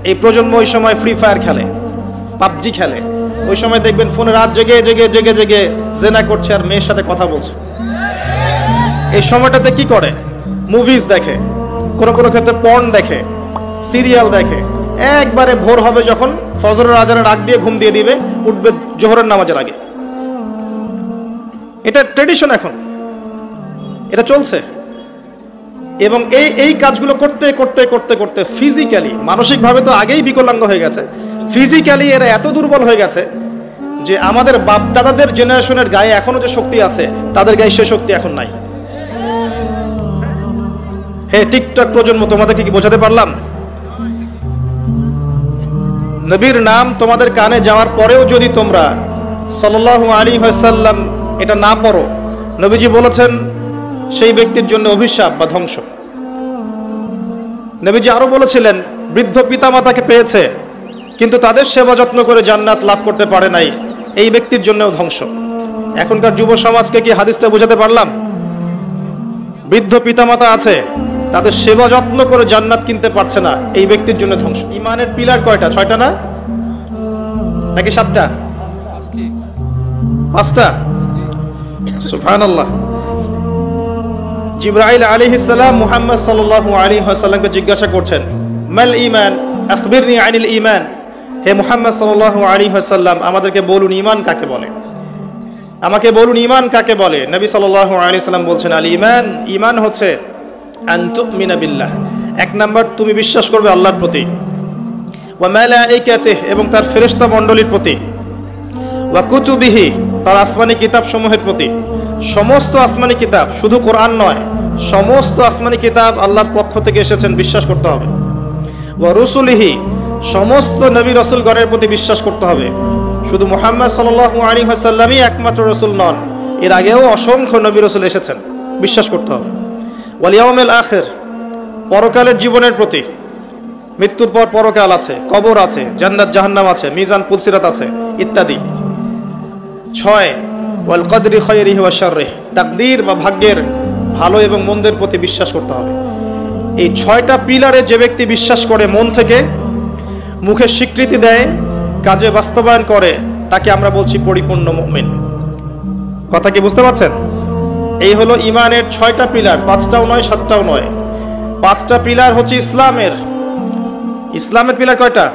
এই প্রজন্ম ওই সময় ফ্রি ফায়ার খেলে, পাবজি খেলে। ওই সময় দেখবেন ফোনে রাত জেগে জেগে জেগে জেগে জেনা করছে আর মেয়ের সাথে কথা বলছে। এই সময়টাতে কি করে? মুভিজ দেখে, কোনো কোনো ক্ষেত্রে পর্ন দেখে, সিরিয়াল দেখে। একবারে ভোর হবে যখন, ফজরের আজানে ডাক দিয়ে ঘুম দিয়ে দিবে, উঠবে জোহরের নামাজের আগে। এটা ট্রেডিশন, এখন এটা চলছে। এবং এই কাজগুলো করতে করতে করতে করতে ফিজিক্যালি, মানসিকভাবে তো আগেই বিকলাঙ্গ হয়ে গেছে, ফিজিক্যালি এরা এত দুর্বল হয়ে গেছে যে আমাদের বাপ দাদাদের জেনারেশনের গায়ে এখনো যে শক্তি আছে, তাদের গায়ে সে শক্তি এখন নাই। হে টিকটক প্রজন্ম, তোমাদেরকে কি বোঝাতে পারলাম? নবীর নাম তোমাদের কানে যাওয়ার পরেও যদি তোমরা সাল্লাল্লাহু আলাইহি ওয়াসাল্লাম এটা না পড়ো, নবীজি বলেছেন সেই ব্যক্তির জন্য অভিশাপ বা ধ্বংস। নবীজি আরো বলেছিলেন, বৃদ্ধ পিতামাতাকে পেয়েছে কিন্তু তাদের সেবা যত্ন করে জান্নাত লাভ করতে পারে নাই, এই ব্যক্তির জন্যও ধ্বংস। এখনকার যুব সমাজকে কি হাদিসটা বোঝাতে পারলাম? বৃদ্ধ পিতামাতা আছে, তাদের সেবা যত্ন করে জান্নাত কিনতে পারছে না, এই ব্যক্তির জন্য ধ্বংস। ইমানের পিলার কয়টা? 6টা না নাকি 7টা? 5টা। সুবহানাল্লাহ। জিবরাইল আলাইহিস সালাম মুহাম্মদ সাল্লাল্লাহু আলাইহি ওয়াসাল্লামকে জিজ্ঞাসা করছেন, মাল ঈমান আখবিরনি আনিল ঈমান। হে মুহাম্মদ সাল্লাল্লাহু আলাইহি ওয়াসাল্লাম, আমাদেরকে বলুন ঈমান কাকে বলে, আমাকে বলুন ঈমান কাকে বলে। নবী সাল্লাল্লাহু আলাইহি ওয়াসাল্লাম বলছেন, আল ঈমান, ঈমান হচ্ছে আন তুমিনা বিল্লাহ, এক নাম্বার তুমি বিশ্বাস করবে আল্লাহর প্রতি, ওয়া মালাইকাতিহি, এবং তার ফেরেশতা মণ্ডলীর প্রতি, ওয়া কুতুবিহি, তার আসমানি কিতাব সমূহের প্রতি। সমস্ত আসমানি কিতাব, শুধু কোরআন নয়, সমস্ত আসমানি কিতাব আল্লাহর পক্ষ থেকে এসেছেন, বিশ্বাস করতে হবে। ওয়া রুসুলিহি, সমস্ত নবী রাসূলগণের প্রতি বিশ্বাস করতে হবে। শুধু মুহাম্মদ সাল্লাল্লাহু আলাইহি ওয়াসাল্লামই একমাত্র রাসূল নন, এর আগেও অসংখ্য নবী রাসূল এসেছেন, বিশ্বাস করতে হবে। ওয়াল ইয়াউমিল আখির, পরকালের জীবনের প্রতি, মৃত্যুর পর পরকাল আছে, কবর আছে, জান্নাত জাহান্নাম আছে, মিজান পুলসিরাত আছে ইত্যাদি। 6 ওয়াল কদরি খায়রিহি ওয়া শাররিহি, তাকদীর বা ভাগ্যের ভালো এবং মন্দের প্রতি বিশ্বাস করতে হবে। এই 6টা পিলারে যে ব্যক্তি বিশ্বাস করে, মন থেকে, মুখে স্বীকৃতি দেয়, কাজে বাস্তবায়ন করে, তাকে আমরা বলছি পরিপূর্ণ মুমিন। কথা কি বুঝতে পারছেন? এই হলো ইমানের 6টা পিলার, 5টাও নয় 7টাও নয়। 5টা পিলার হচ্ছে ইসলামের। ইসলামের পিলার কয়টা?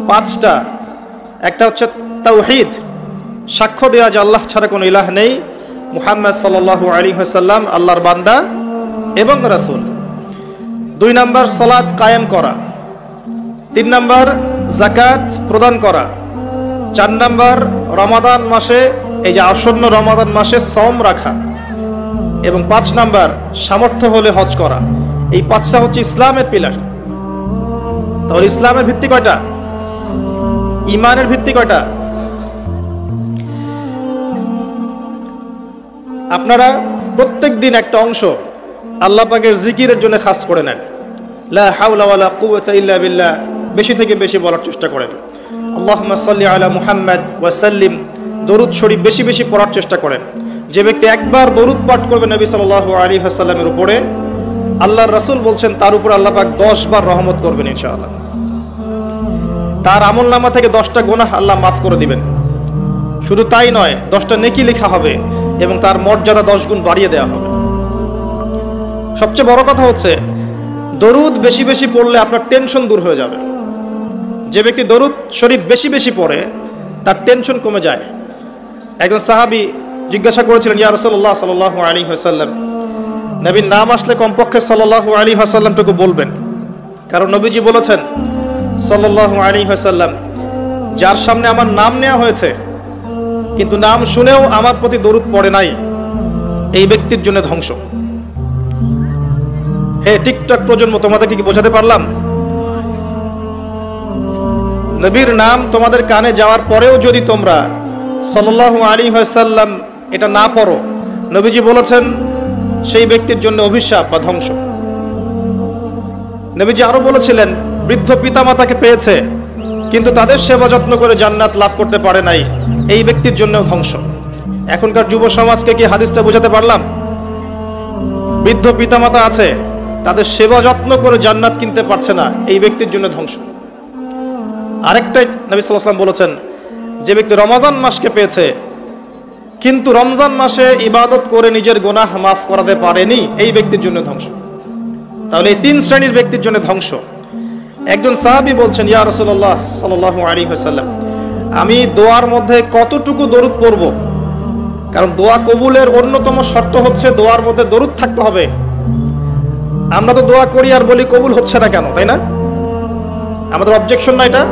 5টা। একটা হচ্ছে তাওহীদ, সাক্ষ্য দেয়া যে আল্লাহ ছাড়া কোনো ইলাহ নেই, মুহাম্মদ সাল্লাল্লাহু আলাইহি ওয়াসাল্লাম আল্লাহর বান্দা এবং রাসূল। 2 নাম্বার সালাত কায়েম করা। 3 নাম্বার যাকাত প্রদান করা। 4 নাম্বার রমাদান মাসে, এই যে আসন্ন রমাদান মাসে সওম রাখা। এবং 5 নাম্বার সামর্থ্য হলে হজ করা। এই 5টা হচ্ছে ইসলামের পিলার। তাহলে ইসলামের ভিত্তি কয়টা? ইমানের ভিত্তি কয়টা? আপনারা প্রত্যেক দিন একটা অংশ আল্লাহ পাকের জিকিরের জন্য খাস করে নেন। লা হাওলা ওয়ালা কুওয়াতা ইল্লা বিল্লাহ, বেশি থেকে বেশি বলার চেষ্টা করেন। আল্লাহুম্মা সাল্লি আলা মুহাম্মাদ ওয়া সাল্লিম, দরুদ শরীফ বেশি বেশি পড়ার চেষ্টা করেন। যে ব্যক্তি একবার দরুদ পাঠ করবে নবী সাল্লাল্লাহু আলাইহি ওয়াসাল্লামের উপরে, আল্লাহর রাসূল বলছেন তার উপর আল্লাহ পাক 10 বার রহমত করবেন ইনশাআল্লাহ। তার আমলনামা থেকে 10টা গুনাহ আল্লাহ মাফ করে দিবেন। শুধু তাই নয়, 10টা নেকি লেখা হবে এবং তার মর্যাদা 10 গুণ বাড়িয়ে দেওয়া হবে। সবচেয়ে বড় কথা হচ্ছে, দরুদ বেশি বেশি পড়লে আপনার টেনশন দূর হয়ে যাবে। যে ব্যক্তি দরুদ শরীফ বেশি বেশি পড়ে, তার টেনশন কমে যায়। একজন সাহাবী জিজ্ঞাসা করেছিলেন, ইয়া রাসূলুল্লাহ সাল্লাল্লাহু আলাইহি ওয়াসাল্লাম, নবীর নাম আসলে কমপক্ষে সাল্লাল্লাহু আলাইহি ওয়াসাল্লামটুকু বলবেন, কারণ নবীজি বলেছেন সাল্লাল্লাহু আলাইহি ওয়াসাল্লাম, যার সামনে আমার নাম নেওয়া হয়েছে কিন্তু নাম শুনেও আমার প্রতি দরুদ পড়ে নাই, এই ব্যক্তির জন্য ধ্বংস। হে টিকটক প্রজন্ম, তোমাদেরকে কি বোঝাতে পারলাম? নবীর নাম তোমাদের কানে যাওয়ার পরেও যদি তোমরা সাল্লাল্লাহু আলাইহি ওয়াসাল্লাম এটা না পড়ো, নবীজি বলেছেন সেই ব্যক্তির জন্য অভিশাপ বা ধ্বংস। নবীজি আরো বলেছিলেন, বৃদ্ধ পিতামাতাকে পেয়েছে কিন্তু তাদের সেবা যত্ন করে জান্নাত লাভ করতে পারে নাই, এই ব্যক্তির জন্য ধ্বংস। এখনকার যুব সমাজকে কি হাদিসটা বোঝাতে পারলাম? বৃদ্ধ পিতামাতা আছে, তাদের সেবা যত্ন করে জান্নাত কিনতে পারছে না, এই ব্যক্তির জন্য ধ্বংস। আরেকটাই নবী সাল্লাল্লাহু আলাইহি ওয়াসাল্লাম বলেছেন, যে ব্যক্তি রমজান মাসকে পেয়েছে কিন্তু রমজান মাসে ইবাদত করে নিজের গুনাহ মাফ করাতে পারেনি, এই ব্যক্তির জন্য ধ্বংস। তাহলে এই তিন শ্রেণীর ব্যক্তির জন্য ধ্বংস। একজন সাহাবী বলছেন, ইয়া রাসূলুল্লাহ সাল্লাল্লাহু আলাইহি ওয়াসাল্লাম, আমি দোয়ার মধ্যে কতটুকু দরুদ পড়ব? কারণ দোয়া কবুলের অন্যতম শর্ত হচ্ছে দোয়ার মধ্যে দরুদ থাকতে হবে। আমরা তো দোয়া করি আর বলি কবুল হচ্ছে না কেন, তাই না? আমাদের অবজেকশন না এটা?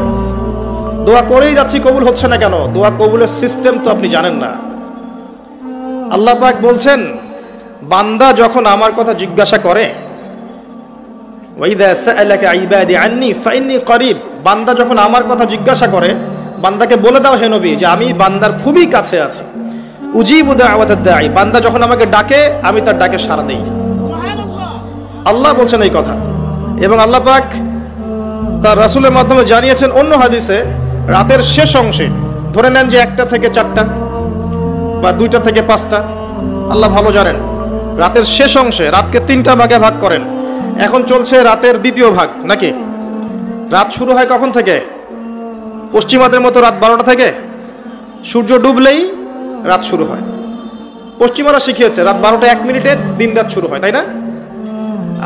দোয়া করেই যাচ্ছি, কবুল হচ্ছে না কেন? দোয়া কবুলের সিস্টেম তো আপনি জানেন না। আল্লাহ পাক বলছেন, বান্দা যখন আমার কথা জিজ্ঞাসা করে, ওয়াইদা সাআলাকা ইবাদি আন্নী ফাইন্নী করিব, বান্দা যখন আমার কথা জিজ্ঞাসা করে, বান্দাকে বলে দাও হে নবী যে আমি বান্দার খুবই কাছে আছি। উজিবু দাওয়াতাদ দাঈ, বান্দা যখন আমাকে ডাকে আমি তার ডাকে সাড়া দেই। আল্লাহ বলছেন এই কথা। এবং আল্লাহ পাক তার রাসূলের মাধ্যমে জানিয়েছেন অন্য হাদিসে, রাতের শেষ অংশে, ধরে নেন যে 1টা থেকে 4টা বা 2টা থেকে 5টা, আল্লাহ ভালো জানেন, রাতের শেষ অংশে রাতকে 3টা ভাগে ভাগ করেন। এখন চলছে রাতের 2য় ভাগ, নাকি? রাত শুরু হয় কখন থেকে? পশ্চিমাদের মতো রাত 12টা থেকে। সূর্য ডুবলেই রাত শুরু হয়। পশ্চিমারা শিখিয়েছে রাত 12টা 1 মিনিটে দিন রাত শুরু হয়, তাই না?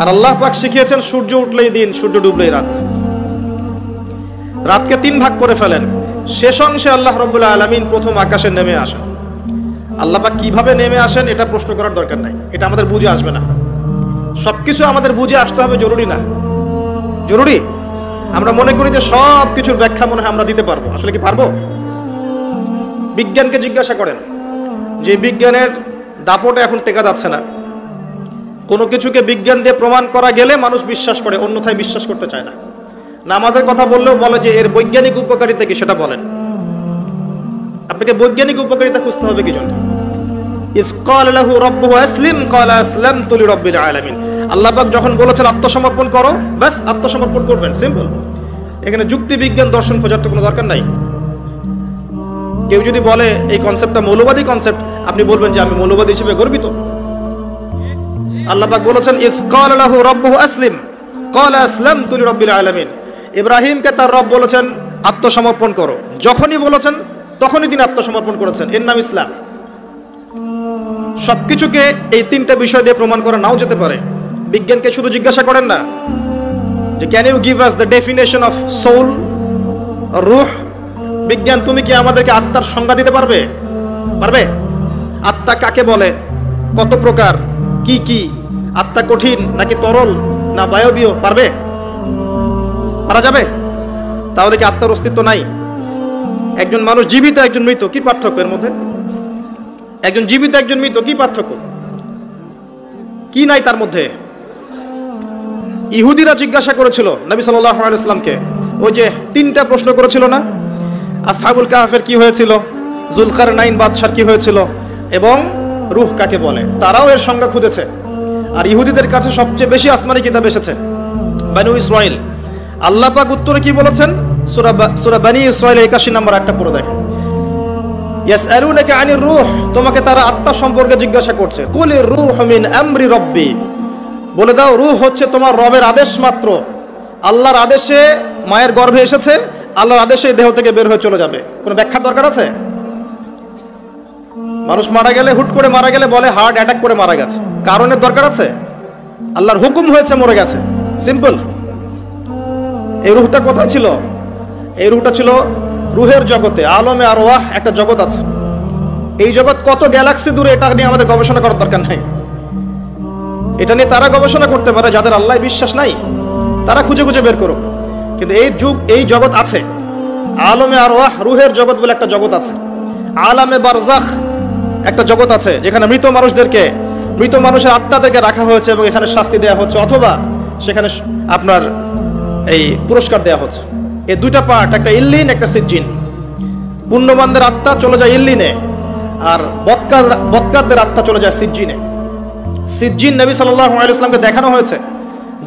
আর আল্লাহ পাক শিখিয়েছেন সূর্য উঠলেই দিন, সূর্য ডুবলেই রাত। রাতকে 3 ভাগ করে ফেলেন। শেষ অংশে আল্লাহ রাব্বুল আলামিন প্রথম আকাশে নেমে আসেন। আল্লাহ পাক কিভাবে নেমে আসেন এটা প্রশ্ন করার দরকার নাই, এটা আমাদের বুঝে আসবে না। সবকিছু আমাদের বুঝে আসতে হবে জরুরি না? জরুরি? আমরা মনে করি যে সব কিছুর ব্যাখ্যা মনে হয় আমরা দিতে পারবো। আসলে কি পারবো? বিজ্ঞানকে জিজ্ঞাসা করেন, যে বিজ্ঞানের দাপটে এখন টেকা যাচ্ছে না। কোনো কিছুকে বিজ্ঞান দিয়ে প্রমাণ করা গেলে মানুষ বিশ্বাস করে, অন্যথায় বিশ্বাস করতে চায় না। নামাজের কথা বললেও বলে যে এর বৈজ্ঞানিক উপকারিতা কি সেটা বলেন। আপনাকে বৈজ্ঞানিক উপকারিতা খুঁজতে হবে কি জন্য? ইয ক্বালা লাহু রাব্বুহু আসলিম ক্বালা আসলামতু লিরাব্বিল আলামিন। আল্লাহ পাক যখন বলেছেন আত্মসমর্পণ করো, ব্যাস আত্মসমর্পণ করবেন, সিম্পল। এখানে যুক্তি বিজ্ঞান দর্শন খোঁজার তো কোনো দরকার নাই। কেউ যদি বলে এই কনসেপ্টটা মৌলবাদী কনসেপ্ট, আপনি বলবেন যে আমি মৌলবাদী হিসেবে গর্বিত। আল্লাহ পাক বলেছেন ইয ক্বালা লাহু রাব্বুহু আসলিম ক্বালা আসলামতু লিরাব্বিল আলামিন। ইব্রাহিমকে তার রব বলেছেন আত্মসমর্পণ করো, যখনই বলেছেন তখনই তিনি আত্মসমর্পণ করেছেন, এর নাম ইসলাম। সবকিছুকে এই 3টা বিষয় দিয়ে প্রমাণ করা নাও যেতে পারে। বিজ্ঞানকে শুধু জিজ্ঞাসা করেন না যে can you give us the definition of soul, রূহ। বিজ্ঞান তুমি কি আমাদেরকে আত্মার সংজ্ঞা দিতে পারবে? পারবে? আত্মা কাকে বলে, কত প্রকার, কি কি, আত্মা কঠিন নাকি তরল না বায়বীয়, পারবে? পারা যাবে? তাহলে কি আত্মার অস্তিত্ব নাই? একজন মানুষ জীবিত, একজন মৃত, কি পার্থক্য এর মধ্যে? একজন জীবিত, একজন মৃত, কি পার্থক্য? কি নাই তার মধ্যে? ইহুদিরা জিজ্ঞাসা করেছিল নবী সাল্লাল্লাহু আলাইহি ওয়াসাল্লামকে, ওই যে 3টা প্রশ্ন করেছিল না, আসহাবুল কাহফের কি হয়েছিল, যুলকারনাইন বাদশার কি হয়েছিল, এবং রূহ কাকে বলে। তারাও এর সংজ্ঞা খুঁজেছে। আর ইহুদিদের কাছে সবচেয়ে বেশি আসমানি কিতাব এসেছে, বানু ইসরাইল। আল্লাহ পাক উত্তরে কি বলেছেন? সূরা বানি ইসরাইল 81 নম্বর একটা পড়ে দেখেন। ইয়াসআলুনাকা আনির রূহ, তোমাকে তারা আত্মা সম্পর্কে জিজ্ঞাসা করছে। কুলির রূহু মিন আমরি রাব্বি, বলে দাও রূহ হচ্ছে তোমার রবের আদেশ মাত্র। আল্লাহর আদেশে মায়ের গর্ভে এসেছে, আল্লাহর আদেশে দেহ থেকে বের হয়ে চলে যাবে। কোনো ব্যাখ্যার দরকার আছে? মানুষ মারা গেলে, হুট করে মারা গেলে বলে হার্ট অ্যাটাক করে মারা গেছে, কারণের দরকার আছে? আল্লাহর হুকুম হয়েছে মরে গেছে, সিম্পল। এই রূহটা কোথায় ছিল? এই রূহটা ছিল রূহের জগতে, আলমে আরওয়াহ একটা জগৎ আছে। এই জগৎ কত গ্যালাক্সি দূরে, এটা নিয়ে আমাদের গবেষণা করার দরকার নাই। এটা নিয়ে তারা গবেষণা করতে পারে যাদের আল্লাহ বিশ্বাস নাই, তারা খুঁজে খুঁজে বের করুক। কিন্তু এই জগৎ আছে, আলমে আরওয়াহ, রূহের জগৎ বলে একটা জগৎ আছে। আলামে বারজাখ একটা জগৎ আছে, যেখানে মৃত মানুষের আত্মাদেরকে রাখা হয়েছে এবং এখানে শাস্তি দেওয়া হচ্ছে, অথবা সেখানে আপনার এই পুরস্কার দেওয়া হচ্ছে। এই 2টা পার্ট, একটা ইল্লিন, একটা সিজ্জিন। পুণ্যবানদের আত্মা চলে যায় ইল্লিনে, আর বদকারদের আত্মা চলে যায় সিজ্জিনে। সিজ্জিন নবী সাল্লাল্লাহু আলাইহি ওয়াসাল্লামকে দেখানো হয়েছে,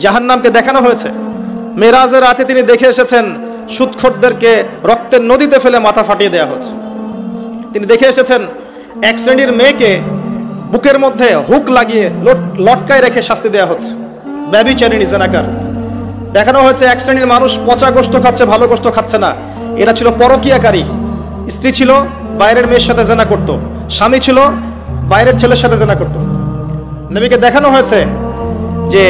জাহান্নামকে দেখানো হয়েছে। মেরাজের রাতে তিনি দেখে এসেছেন সুদখোরদেরকে রক্তের নদীতে ফেলে মাথা ফাটিয়ে দেওয়া হচ্ছে। তিনি দেখে এসেছেন এক শ্রেণীর মেয়েকে বুকের মধ্যে হুক লাগিয়ে লটকায় রেখে শাস্তি দেওয়া হচ্ছে, ব্যভিচারিণী, জেনাকার। দেখানো হয়েছে এক শ্রেণীর মানুষ পচা গোশত খাচ্ছে, ভালো গোশত খাচ্ছে না। এরা ছিল পরকীয়াকারী। স্ত্রী ছিল বাইরের মেয়ের সাথে জেনা করত, স্বামী ছিল বাইরের ছেলের সাথে জেনা করত। নবীকে দেখানো হয়েছে যে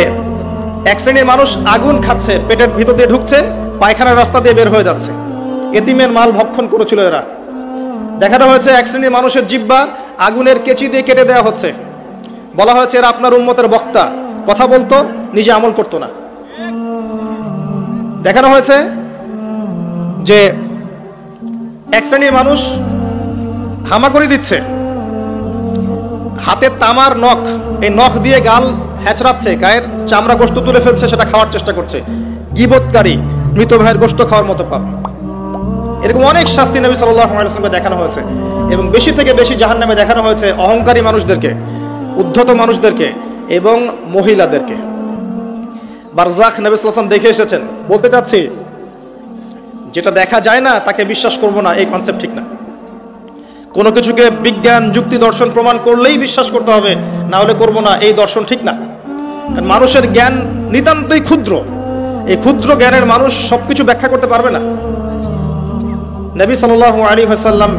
এক শ্রেণীর মানুষ আগুন খাচ্ছে, পেটের ভিতর দিয়ে ঢুকছে, পায়খানার রাস্তা দিয়ে বের হয়ে যাচ্ছে। এতিমের মাল ভক্ষণ করেছিল এরা। দেখানো হয়েছে এক শ্রেণীর মানুষের জিহ্বা আগুনের কেচি দিয়ে কেটে দেওয়া হচ্ছে। বলা হয়েছে এরা আপনার উম্মতের বক্তা, কথা বলতো, নিজে আমল করতো না। দেখানো হয়েছে যে এক শ্রেণীর মানুষ হামাগুড়ি দিচ্ছে, হাতে তামার নখ, এই নখ দিয়ে গাল হ্যাচড়াচ্ছে, গায়ের চামড়া গোশত তুলে ফেলছে, সেটা খাওয়ার চেষ্টা করছে। গীবতকারী, মৃত ভাইয়ের গোশত খাওয়ার মতো পাপ। এরকম অনেক শাস্তি নবী সাল্লাল্লাহু আলাইহি ওয়াসাল্লামকে দেখানো হয়েছে। এবং বেশি থেকে বেশি জাহান্নামে দেখানো হয়েছে অহংকারী মানুষদেরকে, উদ্ধত মানুষদেরকে এবং মহিলাদেরকে। বারজাখ নবী সাল্লাল্লাহু আলাইহি ওয়াসাল্লাম দেখে এসেছেন। বলতে চাচ্ছি, যেটা দেখা যায় না তাকে বিশ্বাস করব না, এই কনসেপ্ট ঠিক না। কোনো কিছুকে বিজ্ঞান, যুক্তি, দর্শন প্রমাণ করলেই বিশ্বাস করতে হবে, না হলে করব না, এই দর্শন ঠিক না। কারণ মানুষের জ্ঞান নিতান্তই ক্ষুদ্র। এই ক্ষুদ্র জ্ঞানের মানুষ সবকিছু ব্যাখ্যা করতে পারবে না। নবী সাল্লাল্লাহু আলাইহি ওয়াসাল্লাম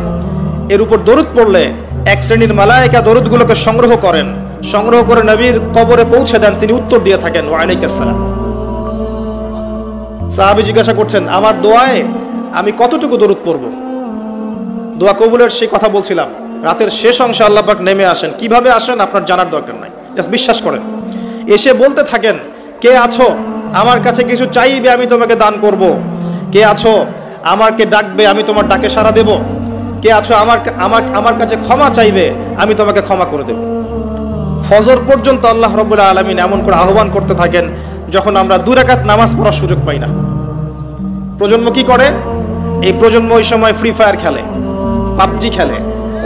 এর উপর দরুদ পড়লে এক শ্রেণীর মালায়েকা দরুদগুলোকে সংগ্রহ করেন, সংগ্রহ করে নবীর কবরে পৌঁছে দেন, তিনি উত্তর দিয়ে থাকেন ওয়া আলাইকুস সালাম। সাহাবী জিজ্ঞাসা করছেন, আমার দোয়ায় আমি কতটুকু দরুদ পড়ব? দোয়া কবুলের সেই কথা বলছিলাম। রাতের শেষ অংশে আল্লাহ পাক নেমে আসেন। কিভাবে আসেন আপনার জানার দরকার নাই, জাস্ট বিশ্বাস করেন। এসে বলতে থাকেন, কে আছো আমার কাছে কিছু চাইবে, আমি তোমাকে দান করব। কে আছো আমাকে ডাকবে, আমি তোমার ডাকে সাড়া দেব। কে আছো আমার কাছে ক্ষমা চাইবে, আমি তোমাকে ক্ষমা করে দেব। ফজর পর্যন্ত আল্লাহ রাব্বুল আলামিন এমন করে আহ্বান করতে থাকেন যখন আমরা 2 রাকাত নামাজ পড়ার সুযোগ পাই না। প্রজন্ম কি করে? এই প্রজন্ম ওই সময় ফ্রি ফায়ার খেলে, পাবজি খেলে।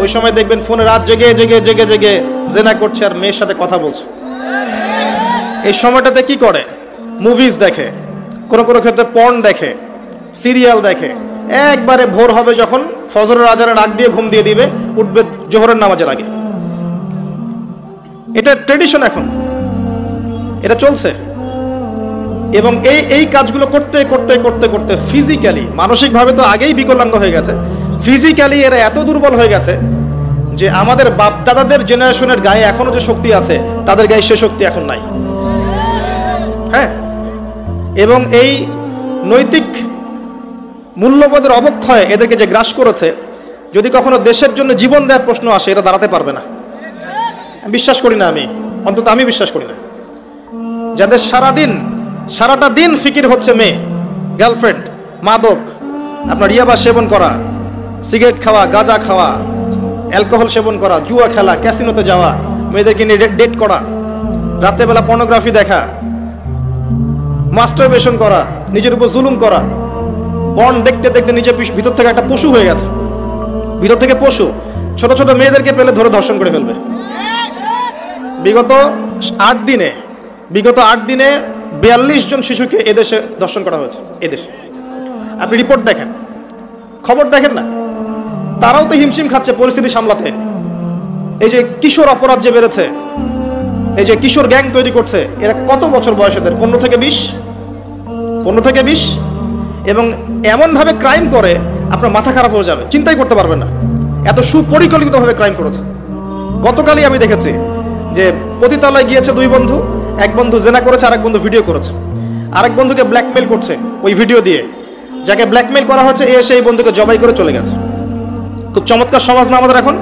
ওই সময় দেখবেন ফোনে রাত জেগে জেগে জেগে জেগে জেনা করছে আর মেয়ের সাথে কথা বলছে। এই সময়টাতে কি করে? মুভিজ দেখে, কোনো কোনো ক্ষেত্রে পর্ন দেখে, সিরিয়াল দেখে। একবারে ভোর হবে যখন, ফজরের আজানের আগ দিয়ে ঘুম দিয়ে দিবে, উঠবে জোহরের নামাজের আগে। এটা ট্রেডিশন, এখন এটা চলছে। এবং এই কাজগুলো করতে করতে করতে করতে ফিজিক্যালি, মানসিকভাবে তো আগেই বিকলাঙ্গ হয়ে গেছে, ফিজিক্যালি এরা এত দুর্বল হয়ে গেছে যে আমাদের বাপ দাদাদের জেনারেশনের গায়ে এখনো যে শক্তি আছে, তাদের গায়ে সে শক্তি এখন নাই। হ্যাঁ, এবং এই নৈতিক মূল্যবোধের অবক্ষয় এদেরকে যে গ্রাস করেছে, যদি কখনো দেশের জন্য জীবন দেওয়ার প্রশ্ন আসে, এটা দাঁড়াতে পারবে না। বিশ্বাস করি না, আমি অন্তত আমি বিশ্বাস করি না। যাদের সারাটা দিন ফিকির হচ্ছে মেয়ে, গার্লফ্রেন্ড, মাদক, আপনার ইয়াবা সেবন করা, সিগারেট খাওয়া, গাঁজা খাওয়া, অ্যালকোহল সেবন করা, জুয়া খেলা, ক্যাসিনোতে যাওয়া, মেয়েদেরকে নিয়ে ডেট করা, রাত্রেবেলা পর্নোগ্রাফি দেখা, মাস্টারবেশন করা, নিজের উপর জুলুম করা, পর্ন দেখতে দেখতে নিজের ভিতর থেকে একটা পশু হয়ে গেছে। ভিতর থেকে পশু, ছোট ছোট মেয়েদেরকে পেলে ধরে ধর্ষণ করে ফেলবে। বিগত 8 দিনে 42 জন শিশুকে এদেশে ধর্ষণ করা হয়েছে। এদেশে আপনি রিপোর্ট দেখেন, খবর দেখেন না, তারাও তো হিমশিম খাচ্ছে পরিস্থিতি সামলাতে। এই যে কিশোর অপরাধ যে বেড়েছে, এই যে কিশোর গ্যাং তৈরি করছে, এরা কত বছর বয়স এদের? 15 থেকে 20। এবং এমনভাবে ক্রাইম করে আপনার মাথা খারাপ হয়ে যাবে, চিন্তাই করতে পারবেন না, এত সুপরিকল্পিতভাবে ক্রাইম করেছে। গতকালই আমি দেখেছি যে পতিতালয়ে গিয়েছে 2 বন্ধু, এক বন্ধু জেনা করেছে, আরেক বন্ধু ভিডিও করেছে। আরেক বন্ধুকে ব্ল্যাকমেল করছে ওই ভিডিও দিয়ে। যাকে ব্ল্যাকমেল করা হচ্ছে, সেই বন্ধুকে জবাই করে চলে গেছে। খুব চমৎকার সমাজ না আমাদের এখন?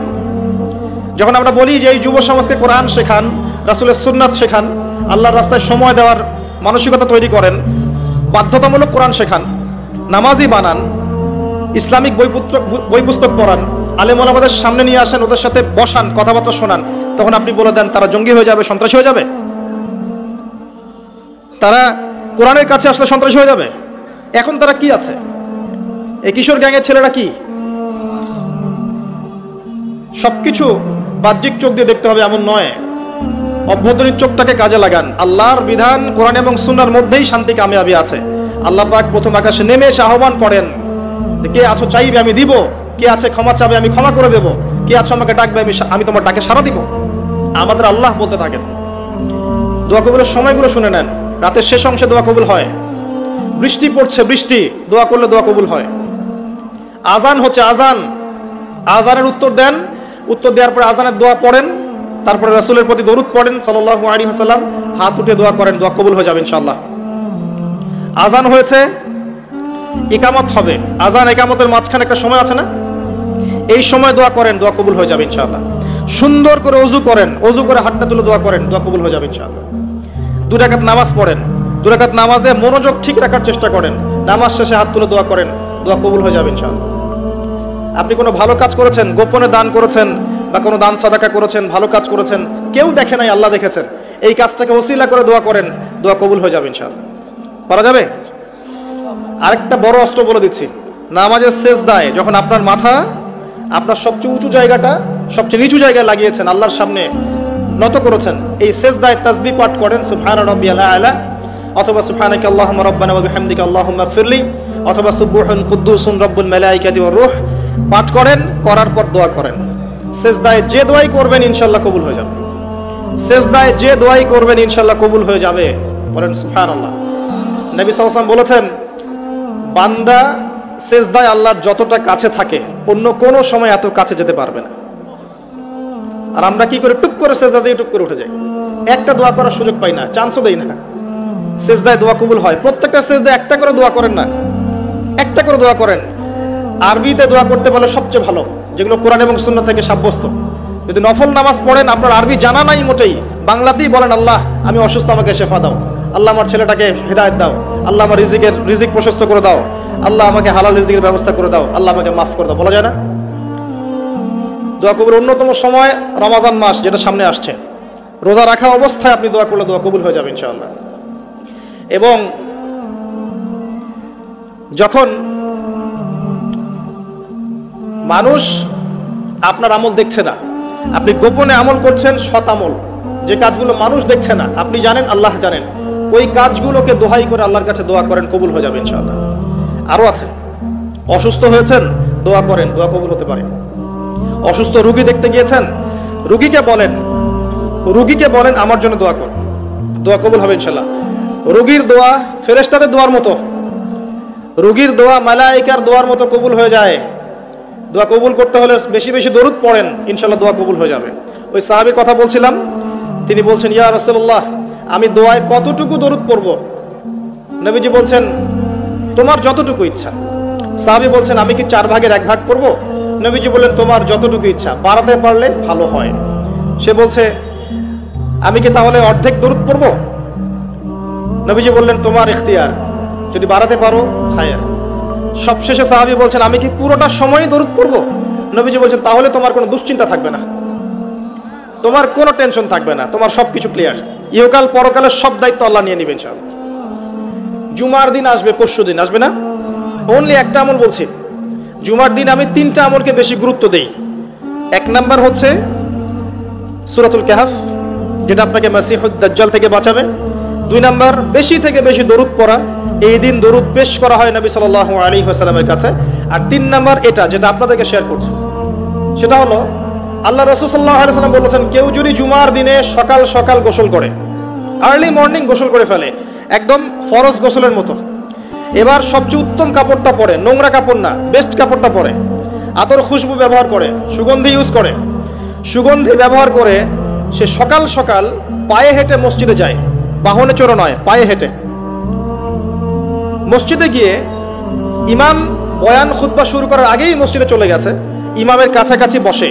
যখন আমরা বলি যে এই যুব সমাজকে কোরআন শেখান, রাসূলের সুন্নাত শেখান, আল্লাহর রাস্তায় সময় দেওয়ার মানসিকতা তৈরি করেন, বাধ্যতামূলক কোরআন শেখান, নামাজি বানান, ইসলামিক বই পুস্তক পড়ান, আলেম ওলামাদের সামনে নিয়ে আসেন, ওদের সাথে বসান, কথাবার্তা শোনান, তখন আপনি বলে দেন তারা জঙ্গি হয়ে যাবে, সন্ত্রাসী হয়ে যাবে। তারা কোরআনের কাছে আসলে সন্ত্রাসী হয়ে যাবে। এখন তারা কি আছে? এই কিশোর গ্যাংয়ের ছেলেরা কি? সবকিছু বাহ্যিক চোখ দিয়ে দেখতে হবে এমন নয়, অভ্যন্তরীণ চোখটাকে কাজে লাগান। আল্লাহর বিধান কোরআন এবং সুন্নাহর মধ্যেই শান্তি কামিয়াবি আছে। আল্লাহ পাক প্রথম আকাশে নেমে এসে আহ্বান করেন, কে আছো চাইবে আমি দিব, কে আছে ক্ষমা চাবে আমি ক্ষমা করে দেব, কে আছো আমাকে ডাকবে আমি তোমার ডাকে সাড়া দিব। আমাদের আল্লাহ বলতে থাকেন। দোয়া কবুলের সময়গুলো শুনে নেন, রাতের শেষ অংশে দোয়া কবুল হয়, বৃষ্টি পড়ছে, বৃষ্টি, দোয়া করলে দোয়া কবুল হয়। আজান হচ্ছে, আজানের উত্তর দেন, উত্তর দেওয়ার পরে আজানের দোয়া পড়েন, তারপরে রাসূলের প্রতি দরুদ পড়েন সাল্লাল্লাহু আলাইহি ওয়াসাল্লাম, হাত উঠে দোয়া করেন, দোয়া কবুল হয়ে যাবে ইনশাআল্লাহ। আজান হয়েছে, ইকামত হবে, আজান ইকামতের মাঝখানে একটা সময় আছে না, এই সময় দোয়া করেন, দোয়া কবুল হয়ে যাবে ইনশাআল্লাহ। সুন্দর করে ওযু করেন, ওযু করে হাতটা তুলে দোয়া করেন, দোয়া কবুল হয়ে যাবে ইনশাআল্লাহ। 2 রাকাত নামাজ পড়েন, 2 রাকাত নামাজে মনোযোগ ঠিক রাখার চেষ্টা করেন, নামাজ শেষে হাত তুলে দোয়া করেন, দোয়া কবুল হয়ে যাবে ইনশাআল্লাহ। আপনি কোনো ভালো কাজ করেছেন, গোপনে দান করেছেন বা কোনো দান সাদাকা করেছেন, ভালো কাজ করেছেন, কেউ দেখে নাই, আল্লাহ দেখেছেন, এই কাজটাকে ওসিলা করে দোয়া করেন, দোয়া কবুল হয়ে যাবে ইনশাআল্লাহ। পারা যাবে? আরেকটা বড় অস্ত্র বলে দিচ্ছি, নামাজের সেজদায় যখন আপনার মাথা আপনার সবচেয়ে উঁচু জায়গাটা সবচেয়ে নিচু জায়গায় লাগিয়েছেন, আল্লাহর সামনে নত করেছেন, এই সেজদায় তাসবিহ পাঠ করেন, সুবহানা রাব্বিয়াল আ'লা, অথবা সুবহানাকা আল্লাহুম্মা রাব্বানা ওয়া বিহামদিকা আল্লাহুম্মা ইগফিরলি, অথবা সুবহুন কুদ্দুসুন রাব্বুল মালাইকাতি ওয়ার রূহ পাঠ করেন, করার পর দোয়া করেন। সেজদায় যে দোয়াই করবেন ইনশাআল্লাহ কবুল হয়ে যাবে, সেজদায় যে দোয়াই করবেন ইনশাআল্লাহ কবুল হয়ে যাবে, বলেন সুবহানাল্লাহ। নবী সাল্লাল্লাহু আলাইহি ওয়াসাল্লাম বলেছেন, বান্দা সেজদায় আল্লাহর যতটা কাছে থাকে অন্য কোনো সময় এত কাছে যেতে পারবে না। আর আমরা কি করে, টুক করে সেজদা দিয়ে টুক করে উঠে যাই, একটা দোয়া করার সুযোগ পাই না, চান্সও দেই না। সেজদায় দোয়া কবুল হয়, প্রত্যেকটা সেজদায় একটা করে দোয়া করেন না, একটা করে দোয়া করেন। আরবিতে দোয়া করতে পারলে সবচেয়ে ভালো, যেগুলো কোরআন এবং সুন্নাহ থেকে সাব্যস্ত। যদি নফল নামাজ পড়েন, আপনার আরবি জানা নাই মোটেই, বাংলাতেই বলেন, আল্লাহ আমি অসুস্থ, আমাকে শেফা দাও, আল্লাহ আমার ছেলেটাকে হেদায়েত দাও, আল্লাহ আমার রিজিক প্রশস্ত করে দাও, আল্লাহ আমাকে হালাল রিজিকের ব্যবস্থা করে দাও, আল্লাহ আমাকে মাফ করে দাও, বলা যায় না? দোয়া কবুল অন্যতম সময় রমাজান মাস, যেটা সামনে আসছে, রোজা রাখা অবস্থায় আপনি দোয়া করলে দোয়া কবুল হয়ে যাবে ইনশাআল্লাহ। এবং যখন মানুষ আপনার আমল দেখছে না, আপনি গোপনে আমল করছেন, সৎ আমল, যে কাজগুলো মানুষ দেখছে না, আপনি জানেন, আল্লাহ জানেন, ওই কাজগুলোকে দোহাই করে আল্লাহর কাছে দোয়া করেন, কবুল হয়ে যাবে ইনশাআল্লাহ। আরো আছে, অসুস্থ হয়েছেন, দোয়া করেন, দোয়া কবুল হতে পারে। অসুস্থ রোগী দেখতে গিয়েছেন, রোগীকে বলেন আমার জন্য দোয়া কর, দোয়া কবুল হবে ইনশাআল্লাহ। রোগীর দোয়া ফেরেশতাদের দোয়ার মতো, রোগীর দোয়া মালায়েকার দোয়ার মতো কবুল হয়ে যায়। দোয়া কবুল করতে হলে বেশি বেশি দরুদ পড়েন, ইনশাআল্লাহ দোয়া কবুল হয়ে যাবে। ওই সাহাবীর কথা বলছিলাম, তিনি বলছেন, ইয়া রাসূলুল্লাহ, আমি দোয়ায় কতটুকু দরুদ পড়ব? নবীজি বলছেন, তোমার যতটুকু ইচ্ছা। সাহাবী বলছেন, আমি কি 4 ভাগের 1 ভাগ পড়ব? নবীজি বললেন, তোমার যতটুকু ইচ্ছা, বাড়াতে পারলে ভালো হয়। সে বলছে, আমি কি তাহলে অর্ধেক দরুদ পড়ব? নবীজি বললেন, তোমার ইখতিয়ার, যদি বাড়াতে পারো খায়ের। সবশেষে সাহাবী বলছেন, আমি কি পুরোটা সময় দরুদ পড়ব? নবীজি বলছেন, তাহলে তোমার কোনো দুশ্চিন্তা থাকবে না, তোমার কোনো টেনশন থাকবে না, তোমার সবকিছু ক্লিয়ার, ইহকাল পরকালের সব দায়িত্ব আল্লাহ নিয়ে নেবেন ইনশাআল্লাহ। জুমার দিন আসবে, পরশু দিন আসবে না, অনলি একটা আমল বলছি। জুমার দিন আমি 3টা আমলকে বেশি গুরুত্ব দেই। 1 নাম্বার হচ্ছে সূরাতুল কাহফ, যেটা আপনাকে মাসিহুদ দাজ্জাল থেকে বাঁচাবে। 2 নাম্বার বেশি থেকে বেশি দরুদ পড়া, এই দিন দরুদ পেশ করা হয় নবী সাল্লাল্লাহু আলাইহি ওয়াসাল্লামের কাছে। আর 3 নাম্বার এটা, যেটা আপনাদেরকে শেয়ার করছি, সেটা হলো আল্লাহ রাসূল সাল্লাল্লাহু আলাইহি ওয়াসাল্লাম বলেছেন, কেউ যদি জুমার দিনে সকাল সকাল গোসল করে, আর্লি মর্নিং গোসল করে ফেলে, একদম ফরজ গোসলের মতো, এবার সবচেয়ে উত্তম কাপড়টা পরে, নোংরা কাপড় না, বেস্ট কাপড়টা পরে, আতর খুশবু ব্যবহার করে, সুগন্ধি ইউজ করে, সুগন্ধি ব্যবহার করে সে সকাল সকাল পায়ে হেঁটে মসজিদে যায়, বাহনে চড়ে নয়, পায়ে হেঁটে মসজিদে গিয়ে ইমাম বয়ান খুতবা শুরু করার আগেই মসজিদে চলে গেছে, ইমামের কাছাকাছি বসে,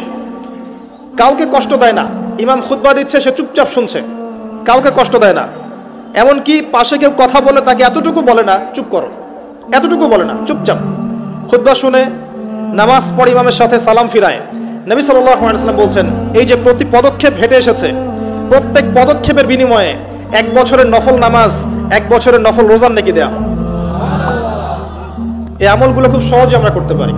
কাউকে কষ্ট দেয় না, ইমাম খুতবা দিচ্ছে, সে চুপচাপ শুনছে, কাউকে কষ্ট দেয় না। এমনকি পাশে কেউ কথা বলে তাকে এতটুকু বলে না, চুপ করো, এতটুকু বলে না, চুপচাপ খুতবা শুনে নামাজ পড়ে ইমামের সাথে সালাম ফিরায়। নবী সাল্লাল্লাহু আলাইহি ওয়াসাল্লাম বলছেন, এই যে প্রতি পদক্ষেপ হেঁটে এসেছে, প্রত্যেক পদক্ষেপের বিনিময়ে 1 বছরের নফল নামাজ, 1 বছরের নফল রোজার নেকি দেয়া। এই আমলগুলো খুব সহজে আমরা করতে পারি।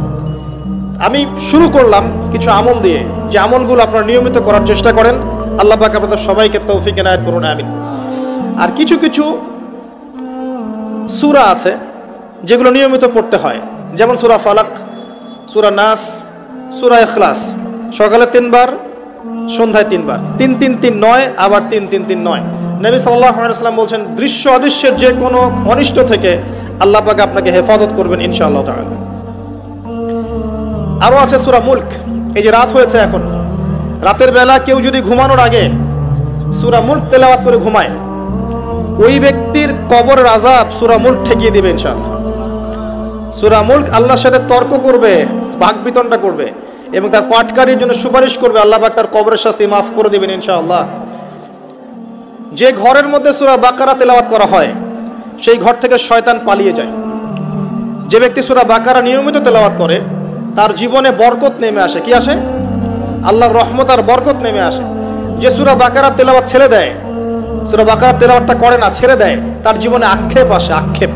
আমি শুরু করলাম কিছু আমল দিয়ে, যে আমলগুলো আপনারা নিয়মিত করার চেষ্টা করেন, আল্লাহ পাক আপনাদের সবাইকে তৌফিক এনায়েত করুন, আমিন। আর কিছু কিছু সূরা আছে যেগুলো নিয়মিত পড়তে হয়, যেমন সূরা ফালাক, সূরা নাস, সূরা ইখলাস, সকালে 3 বার, সন্ধ্যায় 3 বার, 3-3-3-9, আবার 3-3-3-9। নবী সাল্লাল্লাহু আলাইহি ওয়াসাল্লাম বলছেন দৃশ্য অদৃশ্যের যে কোনো অনিষ্ট থেকে আল্লাহ পাক আপনাকে হেফাজত করবেন ইনশাআল্লাহ তাআলা। আরো আছে সূরা মুলক। এই যে রাত হয়েছে এখন, রাতের বেলা কেউ যদি ঘুমানোর আগে সূরা মুলক তেলাওয়াত করে ঘুমায়, ওই ব্যক্তির কবরের আযাব সূরা মুলক ঠেকিয়ে দিবে ইনশাআল্লাহ। সূরা মুলক আল্লাহর সাথে তর্ক করবে, বাকবিতণ্ডা করবে এবং তার পাঠকারীর জন্য সুপারিশ করবে, আল্লাহ পাক তার কবরের শাস্তি মাফ করে দিবেন ইনশাআল্লাহ। যে ঘরের মধ্যে সূরা বাকারা তেলাওয়াত করা হয় সেই ঘর থেকে শয়তান পালিয়ে যায়। যে ব্যক্তি সূরা বাকারা নিয়মিত তেলাওয়াত করে তার জীবনে বরকত নেমে আসে। কি আসে? আল্লাহর রহমত আর বরকত নেমে আসে। যে সূরা বাকারা তেলাওয়াত ছেড়ে দেয়, সূরা বাকারা তেলাওয়াতটা করে না, ছেড়ে দেয়, তার জীবনে আক্ষেপ আসে, আক্ষেপ।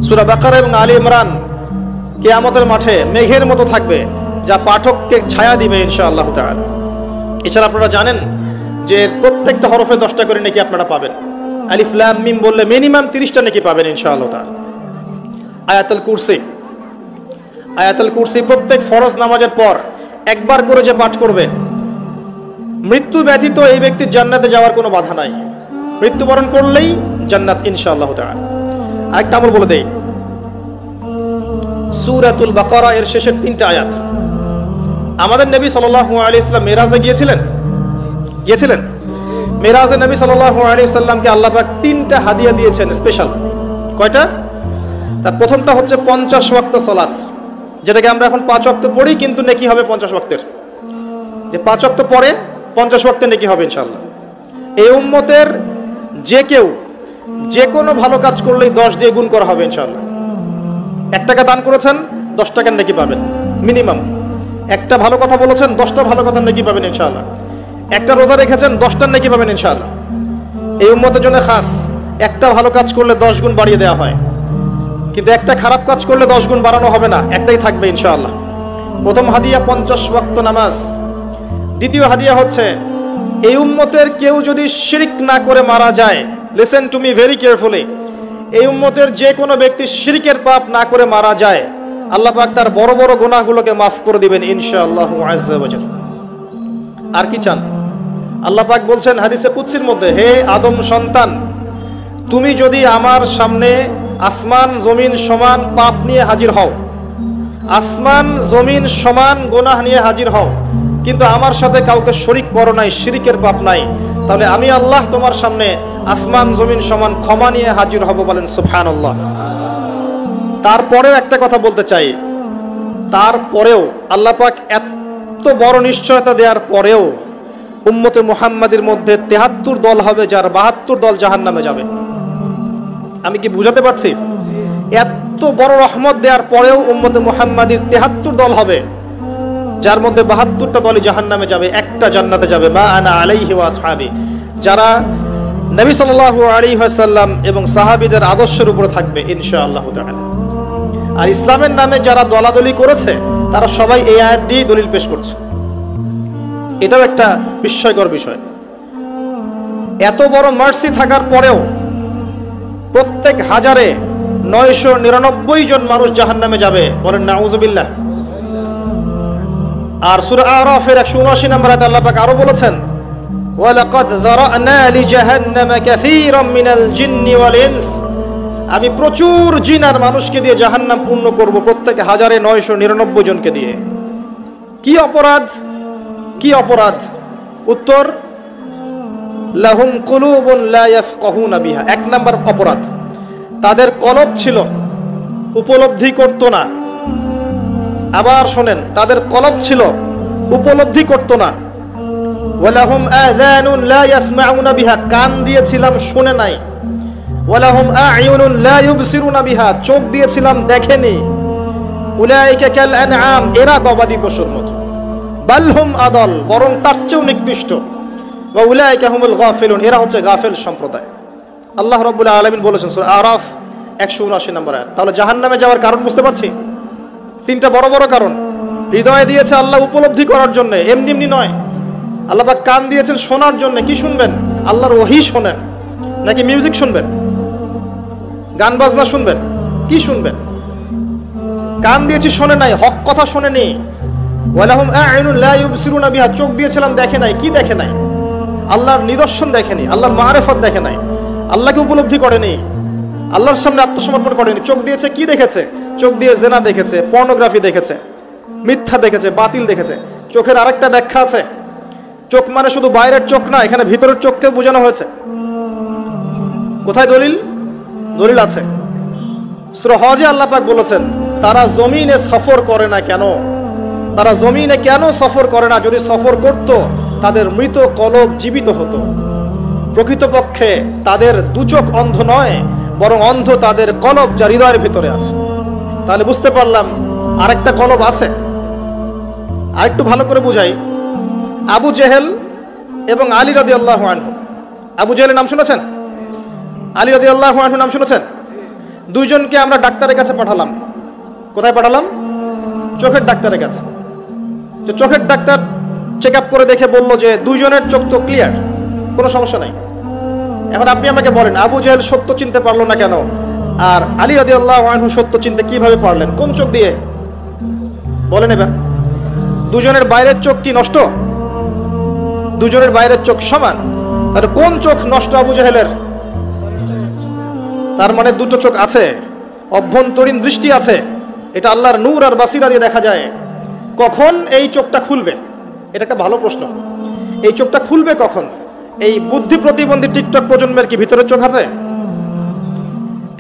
সূরা বাকারা এবং আলী ইমরান কিয়ামতের মাঠে মেঘের মতো থাকবে, যা পাঠককে ছায়া দিবে ইনশাআল্লাহ তাআলা। এছাড়া আপনারা জানেন যে প্রত্যেকটা হরফে 10টা করে নেকি আপনারা পাবেন। আলিফ লাম মিম বললে মিনিমাম 30টা নেকি পাবেন ইনশাআল্লাহ তাআলা। আয়াতুল কুরসি, আয়াতুল কুরসি প্রত্যেক ফরজ নামাজের পর একবার করে যে পাঠ করবে, মৃত্যু ব্যতীত এই ব্যক্তির জান্নাতে যাওয়ার কোনো বাধা নাই। মৃত্যুবরণ করলেই জান্নাত ইনশাআল্লাহ তাআলা। আরেকটা আমল বলে দেই, সূরাতুল বাকারা এর শেষের 3টা আয়াত। আমাদের নবী সাল্লাল্লাহু আলাইহি ওয়াসাল্লাম মেরাজে গিয়েছিলেন। মেরাজে নবী সাল্লাল্লাহু আলাইহি ওয়াসাল্লামকে আল্লাহ পাক 3টা হাদিয়া দিয়েছেন স্পেশাল। কয়টা? তার প্রথমটা হচ্ছে 50 ওয়াক্ত সালাত, যেটাকে আমরা এখন 5 ওয়াক্ত পড়ি, কিন্তু নেকি হবে 50 ওয়াক্তের। যে 5 ওয়াক্ত পড়ে 50 ওয়াক্তের নেকি হবে ইনশাআল্লাহ। এই উম্মতের যে কেউ যে কোনো ভালো কাজ করলেই 10 দিয়ে গুণ করা হবে ইনশাআল্লাহ। 1 টাকা দান করেছেন 10 টাকার নেকি পাবেন মিনিমাম। একটা ভালো কথা বলেছেন 10টা ভালো কথার নেকি পাবেন ইনশাআল্লাহ। একটা রোজা রেখেছেন 10টার নেকি পাবেন ইনশাআল্লাহ। এই উম্মতের জন্য খাস, একটা ভালো কাজ করলে 10 গুণ বাড়িয়ে দেওয়া হয়, কিন্তু একটা খারাপ কাজ করলে 10 গুণ বাড়ানো হবে না, একটাই থাকবে ইনশাআল্লাহ। প্রথম হাদিয়া 50 ওয়াক্ত নামাজ। দ্বিতীয় হাদিয়া হচ্ছে এই উম্মতের কেউ যদি শিরক না করে মারা যায়, listen to me very carefully, এই উম্মতের যে কোনো ব্যক্তি শিরকের পাপ না করে মারা যায়, আল্লাহ পাক তার বড় বড় গুনাহগুলোকে মাফ করে দিবেন ইনশাআল্লাহু আযজা ওয়া জাল। আর কি চান? আল্লাহ পাক বলছেন হাদিসে কুদসির মধ্যে, হে আদম সন্তান, তুমি যদি আমার সামনে আসমান জমিন সমান পাপ নিয়ে হাজির হও, আসমান জমিন সমান গুনাহ নিয়ে হাজির হও, কিন্তু আমার সাথে কাউকে শরীক করো নাই, শিরকের পাপ নাই, তাহলে আমি আল্লাহ তোমার সামনে আসমান জমিন সমান ক্ষমা নিয়ে হাজির হব। বলেন সুবহানাল্লাহ। তারপরেও একটা কথা বলতে চাই, তারপরেও আল্লাহ পাক এত বড় নিশ্চয়তা দেওয়ার পরেও উম্মতে মুহাম্মাদের মধ্যে 73 দল হবে, যার 72 দল জাহান্নামে যাবে। আমি কি বুঝাতে পারছি? এত বড় রহমত দেওয়ার পরেও উম্মতে মুহাম্মাদের 73 দল হবে, যার মধ্যে 72টা দলই জাহান্নামে যাবে, একটা জান্নাতে যাবে। মা আনা আলাইহি ওয়া আসহাবি, যারা নবী সাল্লাল্লাহু আলাইহি ওয়াসাল্লাম এবং সাহাবীদের আদর্শের উপরে থাকবে ইনশাআল্লাহ তাআলা। আর ইসলামের নামে যারা দলাদলি করেছে তারা সবাই এই আয়াত দিয়ে দলিল পেশ করছে। এটাও একটা বিস্ময়কর বিষয়। এত বড় মার্সি থাকার পরেও প্রত্যেক হাজারে 999 জন মানুষ জাহান্নামে যাবে। বলেন নাউযুবিল্লাহ। আর সূরা আরাফের 179 নম্বর আয়াতে আল্লাহ পাক আরো বলেছেন, ওয়ালাকাদ যারানা লিজাহান্নামা কাসীরাম মিনাল জিন্নি ওয়াল ইনস, আমি প্রচুর জিন আর মানুষকে দিয়ে জাহান্নাম পূর্ণ করব, প্রত্যেক হাজারে 999 জনকে দিয়ে। কি অপরাধ? কি অপরাধ? উত্তর, লাহুম কুলুবুন লা ইয়াফকাহুনা বিহা। 1 নাম্বার অপরাধ, তাদের কলব ছিল, উপলব্ধি করত না। আবার শোনেন, তাদের কলব ছিল, উপলব্ধি করত না। ওয়ালাহুম আযানুন লা ইয়াসমাউনা বিহা, কান দিয়েছিলাম শুনে নাই। ওয়ালাহুম আ'য়ুনুন লা ইউবসিরুনা বিহা, চোখ দিয়েছিলাম দেখেনি। উলাইকা কাল আনআম, এরা গবাদি পশুর মতো। বাল হুম আদল, বরং তার চেয়েও নিকৃষ্ট। ওয়া উলাইকা হুমুল গাফিলুন, এরা হচ্ছে গাফেল সম্প্রদায়। আল্লাহ রাব্বুল আলামিন বলেছেন সূরা আরাফ 179 নম্বর আয়াত। তাহলে জাহান্নামে যাওয়ার কারণ বুঝতে পারছি? 3টা বড় বড় কারণ। হৃদয় দিয়েছে আল্লাহ উপলব্ধি করার জন্য, এমনি এমনি নয়। আল্লাহ পাক কান দিয়েছেন শোনার জন্য। কি শুনবেন? আল্লাহর ওহী শোনেন নাকি মিউজিক শুনবেন? গান বাজনা শুনবেন? কি শুনবেন? কান দিয়েছি শোনে নাই, হক কথা শোনেনি। ওয়ালাহুম আ'ইনুন লা ইউবসিরুনা বিহা, চোখ দিয়েছিলাম দেখে নাই। কি দেখে নাই? আল্লাহর নিদর্শন দেখেনি, আল্লাহর মারিফত দেখে নাই, আল্লাহকে উপলব্ধি করেনি, আল্লাহর সামনে আত্মসমর্পণ করেনি। চোখ দিয়েছে, কি দেখেছে? চোখ দিয়ে জেনা দেখেছে, পর্নোগ্রাফি দেখেছে, মিথ্যা দেখেছে, বাতিল দেখেছে। চোখের আরেকটা ব্যাখ্যা আছে, চোখ মানে শুধু বাইরের চোখ না, এখানে ভিতরের চোখকে বোঝানো হয়েছে। কোথায় দলিল? দলিল আছে সূরা হজে আল্লাহ পাক বলেছেন, তারা জমিনে সফর করে না কেন? তারা জমিনে কেন সফর করে না? যদি সফর করত তাদের মৃত কলব জীবিত হতো। প্রকৃতপক্ষে তাদের দু চোখ অন্ধ নয়, বরং অন্ধ তাদের কলব, যা হৃদয়ের ভিতরে আছে। তাহলে বুঝতে পারলাম আরেকটা কলব আছে। আরেকটু ভালো করে বুঝাই, আবু জেহেল এবং আলী রাদিয়াল্লাহু আনহু। আবু জেহেলের নাম শুনেছেন? আলী রাদিয়াল্লাহু আনহু নাম শুনেছেন? দুইজনকে আমরা ডাক্তারের কাছে পাঠালাম। কোথায় পাঠালাম? চোখের ডাক্তারের কাছে। যে চোখের ডাক্তার চেক আপ করে দেখে বলল যে দুইজনের চোখ তো ক্লিয়ার, কোনো সমস্যা নাই। এখন আপনি আমাকে বলেন, আবু জেহেল সত্য চিনতে পারলো না কেন, আর আলী রাদিয়াল্লাহু আনহু সত্য চিনতে কিভাবে পারলেন? কোন চোখ দিয়ে? বলেন এবার। দুজনের বাইরের চোখ কি নষ্ট? দুজনের বাইরের চোখ সমান। তাহলে কোন চোখ নষ্ট আবু জেহেলের? তার মানে দুটো চোখ আছে, অভ্যন্তরীণ দৃষ্টি আছে। এটা আল্লাহর নূর আর বাসিরা দিয়ে দেখা যায়। কখন এই চোখটা খুলবে? এটা একটা ভালো প্রশ্ন। এই চোখটা খুলবে কখন? এই বুদ্ধি প্রতিবন্ধী টিকটক প্রজন্মের কি ভিতরের চোখ আছে?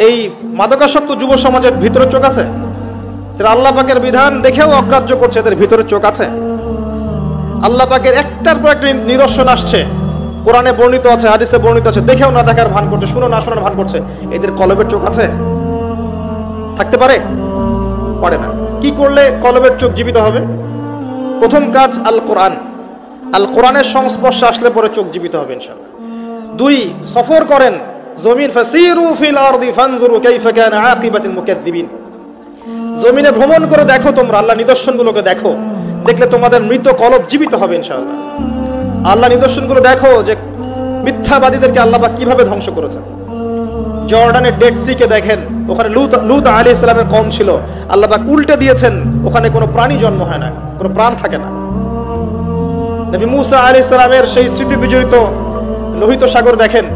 এই মাদকাসক্ত যুব সমাজের ভিতরের চোখ আছে? যারা আল্লাহ পাকের বিধান দেখেও অগ্রাহ্য করছে, এদের ভিতরের চোখ আছে? আল্লাহ পাকের একটার পর একটা নিদর্শন আসছে, কোরআনে বর্ণিত আছে, হাদিসে বর্ণিত আছে, দেখেও না দেখার ভান করছে, শুনো না শোনার ভান করছে। এদের কলবের চোখ আছে? থাকতে পারে? পারে না। কি করলে কলবের চোখ জীবিত হবে? প্রথম কাজ আল কোরআন। আল কোরআনের সংস্পর্শে আসলে পরে চোখ জীবিত হবে ইনশাআল্লাহ। দুই, সফর করেন জমিন, ফাসিরু ফিল আরদি ফানজুরু কাইফা কানা আকিবাতুল মুকাজ্জিবিন। জমিনে ভ্রমণ করে দেখো, তোমরা আল্লাহ নিদর্শনগুলোকে দেখো, দেখলে তোমাদের মৃত কলব জীবিত হবে ইনশাআল্লাহ। আল্লাহ নিদর্শনগুলো দেখো যে মিথ্যাবাদীদেরকে আল্লাহ পাক কিভাবে ধ্বংস করেছেন। জর্ডানের ডেড সিকে দেখেন, ওখানে লূত আলাইহিস সালামের কওম ছিল, আল্লাহ পাক উল্টে দিয়েছেন, ওখানে কোনো প্রাণী জন্ম হয় না, কোনো প্রাণ থাকে না। নবী মুসা আলাইহিস সালামের সেই স্মৃতি বিজড়িত লোহিত সাগর দেখেন,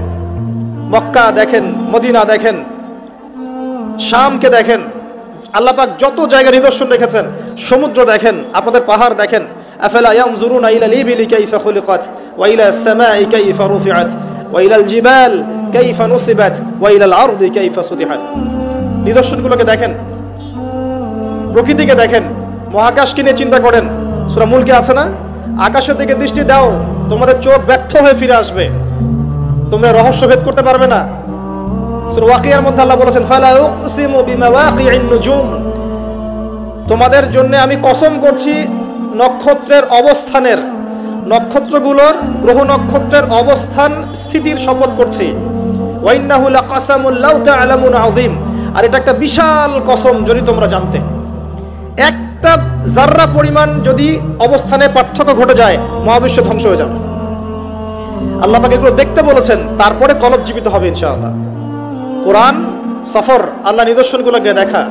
মক্কা দেখেন, মদিনা দেখেন, শামকে দেখেন। আল্লাহ পাক যত জায়গায় নিদর্শন রেখেছেন, সমুদ্র দেখেন, আপনাদের পাহাড় দেখেন। আফালা ইয়ানজুরুনা ইলাল ইবিলি কাইফা খুলিকাত ওয়া ইলাস সামাই কাইফা রুফিআত ওয়া ইলাল জিবাল কাইফা নুসিবাত ওয়া ইলাল আরদি কাইফা সুতিহাত। নিদর্শনগুলোকে দেখেন, প্রকৃতিকে দেখেন, মহাকাশকে নিয়ে চিন্তা করেন। সূরা মুলকে আছে না, আকাশের দিকে দৃষ্টি দাও, তোমাদের চোখ ব্যর্থ হয়ে ফিরে আসবে, তোমরা রহস্য ভেদ করতে পারবে না। সূরা ওয়াকিয়ার মধ্যে আল্লাহ বলেছেন, ফালা উকসিমু বিমাওয়াকিইন নুজুম, তোমাদের জন্য আমি কসম করছি নক্ষত্রের অবস্থানের, নক্ষত্রগুলোর, গ্রহ নক্ষত্রের অবস্থান স্থিতির শপথ করছি। ওয়া ইন্নাহু লাকাসামুল লাউ তা'লামুন আযীম, আর এটা একটা বিশাল কসম যদি তোমরা জানতে। একটা জাররা পরিমাণ যদি অবস্থানে পার্থক্য ঘটে যায়, মহাবিশ্ব ধ্বংস হয়ে যাবে। আল্লাহ পাক এগুলো দেখতে বলেছেন, তারপরে কলব জীবিত হবে ইনশাআল্লাহ। কোরআন, সফর, আল্লাহ নিদর্শনগুলোকে দেখা,